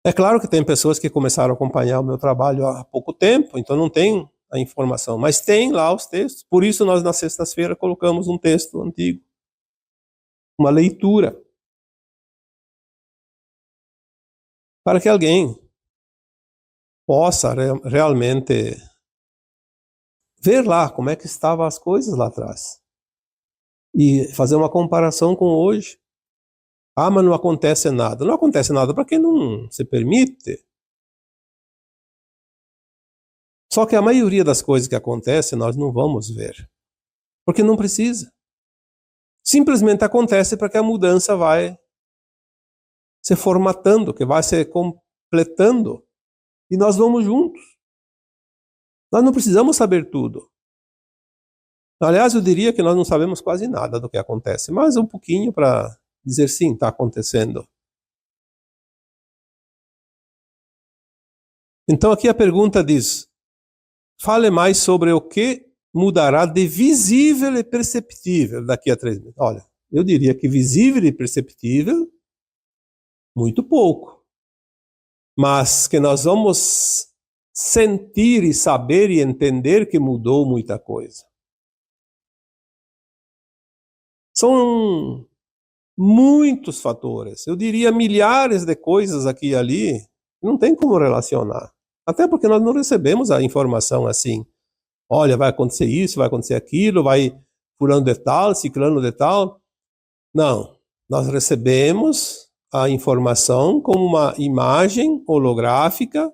É claro que tem pessoas que começaram a acompanhar o meu trabalho há pouco tempo, então não tem a informação, mas tem lá os textos. Por isso nós, nas sextas-feiras, colocamos um texto antigo, uma leitura, para que alguém possa realmente ver lá como é que estavam as coisas lá atrás e fazer uma comparação com hoje. Ah, mas não acontece nada. Não acontece nada para quem não se permite. Só que a maioria das coisas que acontecem nós não vamos ver, porque não precisa. Simplesmente acontece para que a mudança vai se formatando, que vai se completando, e nós vamos juntos. Nós não precisamos saber tudo. Aliás, eu diria que nós não sabemos quase nada do que acontece, mas um pouquinho para dizer sim, está acontecendo. Então aqui a pergunta diz: fale mais sobre o que mudará de visível e perceptível daqui a 3 meses. Olha, eu diria que visível e perceptível, muito pouco. Mas que nós vamos sentir e saber e entender que mudou muita coisa. São muitos fatores, eu diria milhares de coisas aqui e ali, não tem como relacionar. Até porque nós não recebemos a informação assim, olha, vai acontecer isso, vai acontecer aquilo, vai fulano de tal, ciclano de tal. Não, nós recebemos a informação como uma imagem holográfica,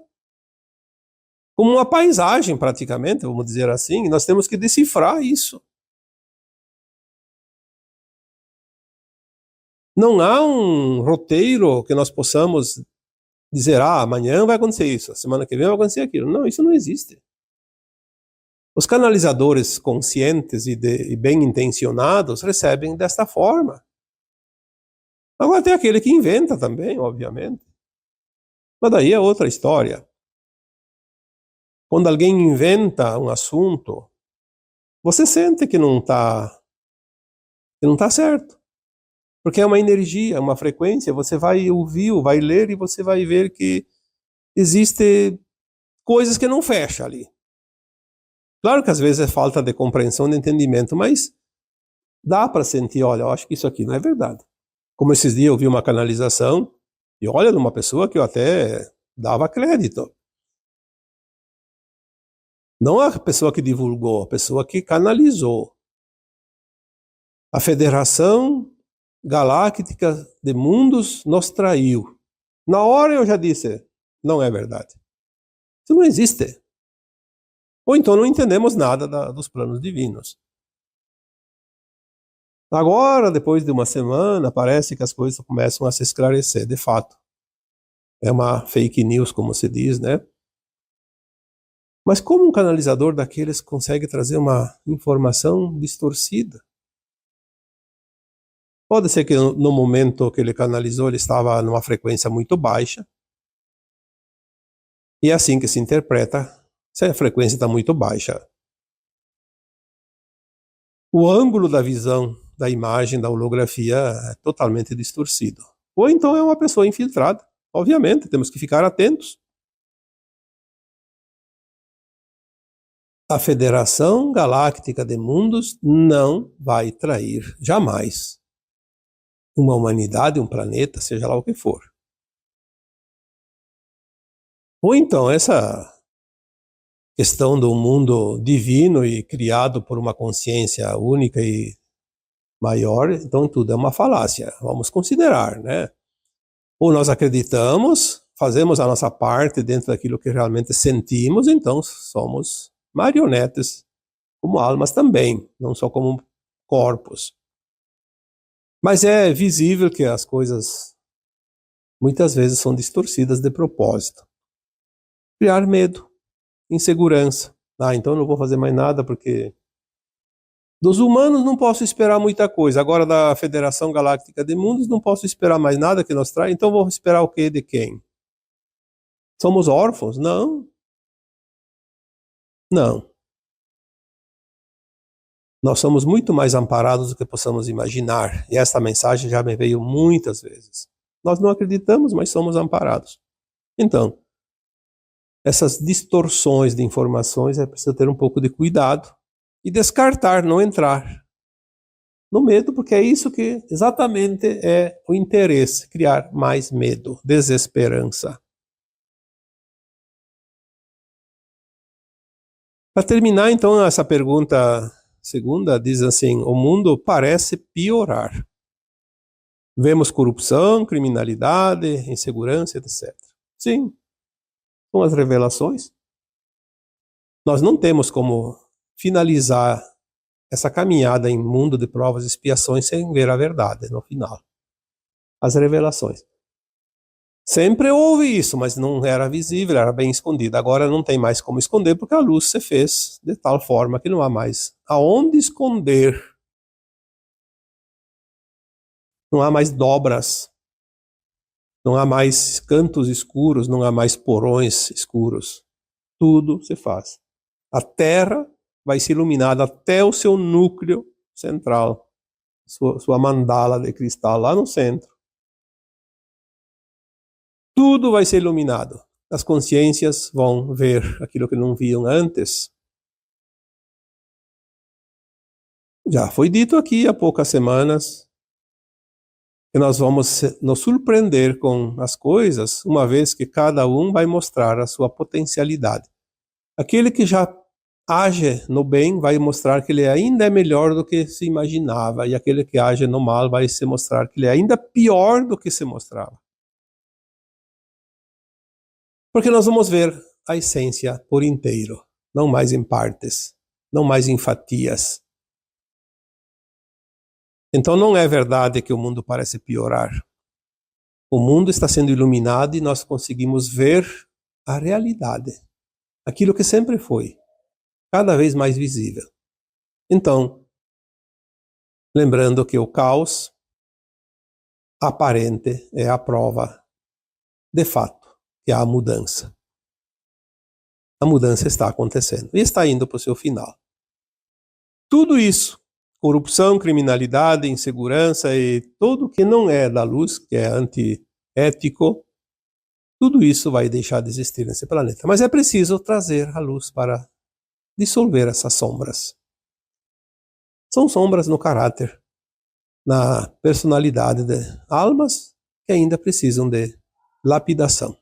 como uma paisagem praticamente, vamos dizer assim, e nós temos que decifrar isso. Não há um roteiro que nós possamos dizer, amanhã vai acontecer isso, a semana que vem vai acontecer aquilo. Não, isso não existe. Os canalizadores conscientes e bem intencionados recebem desta forma. Agora tem aquele que inventa também, obviamente. Mas daí é outra história. Quando alguém inventa um assunto, você sente que não está certo. Porque é uma energia, uma frequência, você vai ouvir, vai ler e você vai ver que existe coisas que não fecham ali. Claro que às vezes é falta de compreensão, de entendimento, mas dá para sentir, olha, eu acho que isso aqui não é verdade. Como esses dias eu vi uma canalização, e olha, de uma pessoa que eu até dava crédito. Não a pessoa que divulgou, a pessoa que canalizou. A Federação Galáctica de Mundos nos traiu. Na hora eu já disse, não é verdade. Isso não existe. Ou então não entendemos nada dos planos divinos. Agora, depois de uma semana, parece que as coisas começam a se esclarecer, de fato. É uma fake news, como se diz, né? Mas como um canalizador daqueles consegue trazer uma informação distorcida? Pode ser que no momento que ele canalizou, ele estava numa frequência muito baixa. E é assim que se interpreta se a frequência está muito baixa. O ângulo da visão da imagem, da holografia, é totalmente distorcido. Ou então é uma pessoa infiltrada. Obviamente, temos que ficar atentos. A Federação Galáctica de Mundos não vai trair jamais uma humanidade, um planeta, seja lá o que for. Ou então essa questão do mundo divino e criado por uma consciência única e maior, então tudo é uma falácia. Vamos considerar, né? Ou nós acreditamos, fazemos a nossa parte dentro daquilo que realmente sentimos, então somos marionetes, como almas também, não só como corpos. Mas é visível que as coisas muitas vezes são distorcidas de propósito. Criar medo, insegurança. Então eu não vou fazer mais nada porque dos humanos não posso esperar muita coisa. Agora da Federação Galáctica de Mundos não posso esperar mais nada que nos traga. Então vou esperar o quê de quem? Somos órfãos? Não. Não. Nós somos muito mais amparados do que possamos imaginar. E esta mensagem já me veio muitas vezes. Nós não acreditamos, mas somos amparados. Então, essas distorções de informações é preciso ter um pouco de cuidado e descartar, não entrar no medo, porque é isso que exatamente é o interesse, criar mais medo, desesperança. Para terminar, então, essa pergunta segunda diz assim: o mundo parece piorar. Vemos corrupção, criminalidade, insegurança, etc. Sim, são as revelações. Nós não temos como finalizar essa caminhada em mundo de provas e expiações sem ver a verdade no final. As revelações. Sempre houve isso, mas não era visível, era bem escondido. Agora não tem mais como esconder, porque a luz se fez de tal forma que não há mais aonde esconder. Não há mais dobras, não há mais cantos escuros, não há mais porões escuros. Tudo se faz. A Terra vai ser iluminada até o seu núcleo central, sua mandala de cristal lá no centro. Tudo vai ser iluminado. As consciências vão ver aquilo que não viam antes. Já foi dito aqui há poucas semanas que nós vamos nos surpreender com as coisas, uma vez que cada um vai mostrar a sua potencialidade. Aquele que já age no bem vai mostrar que ele ainda é melhor do que se imaginava, e aquele que age no mal vai se mostrar que ele é ainda pior do que se mostrava. Porque nós vamos ver a essência por inteiro, não mais em partes, não mais em fatias. Então não é verdade que o mundo parece piorar. O mundo está sendo iluminado e nós conseguimos ver a realidade, aquilo que sempre foi, cada vez mais visível. Então, lembrando que o caos aparente é a prova, de fato, que há mudança. A mudança está acontecendo e está indo para o seu final. Tudo isso, corrupção, criminalidade, insegurança e tudo que não é da luz, que é antiético, tudo isso vai deixar de existir nesse planeta. Mas é preciso trazer a luz para dissolver essas sombras. São sombras no caráter, na personalidade de almas que ainda precisam de lapidação.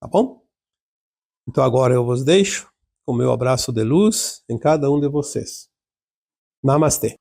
Tá bom? Então agora eu vos deixo com o meu abraço de luz em cada um de vocês. Namastê.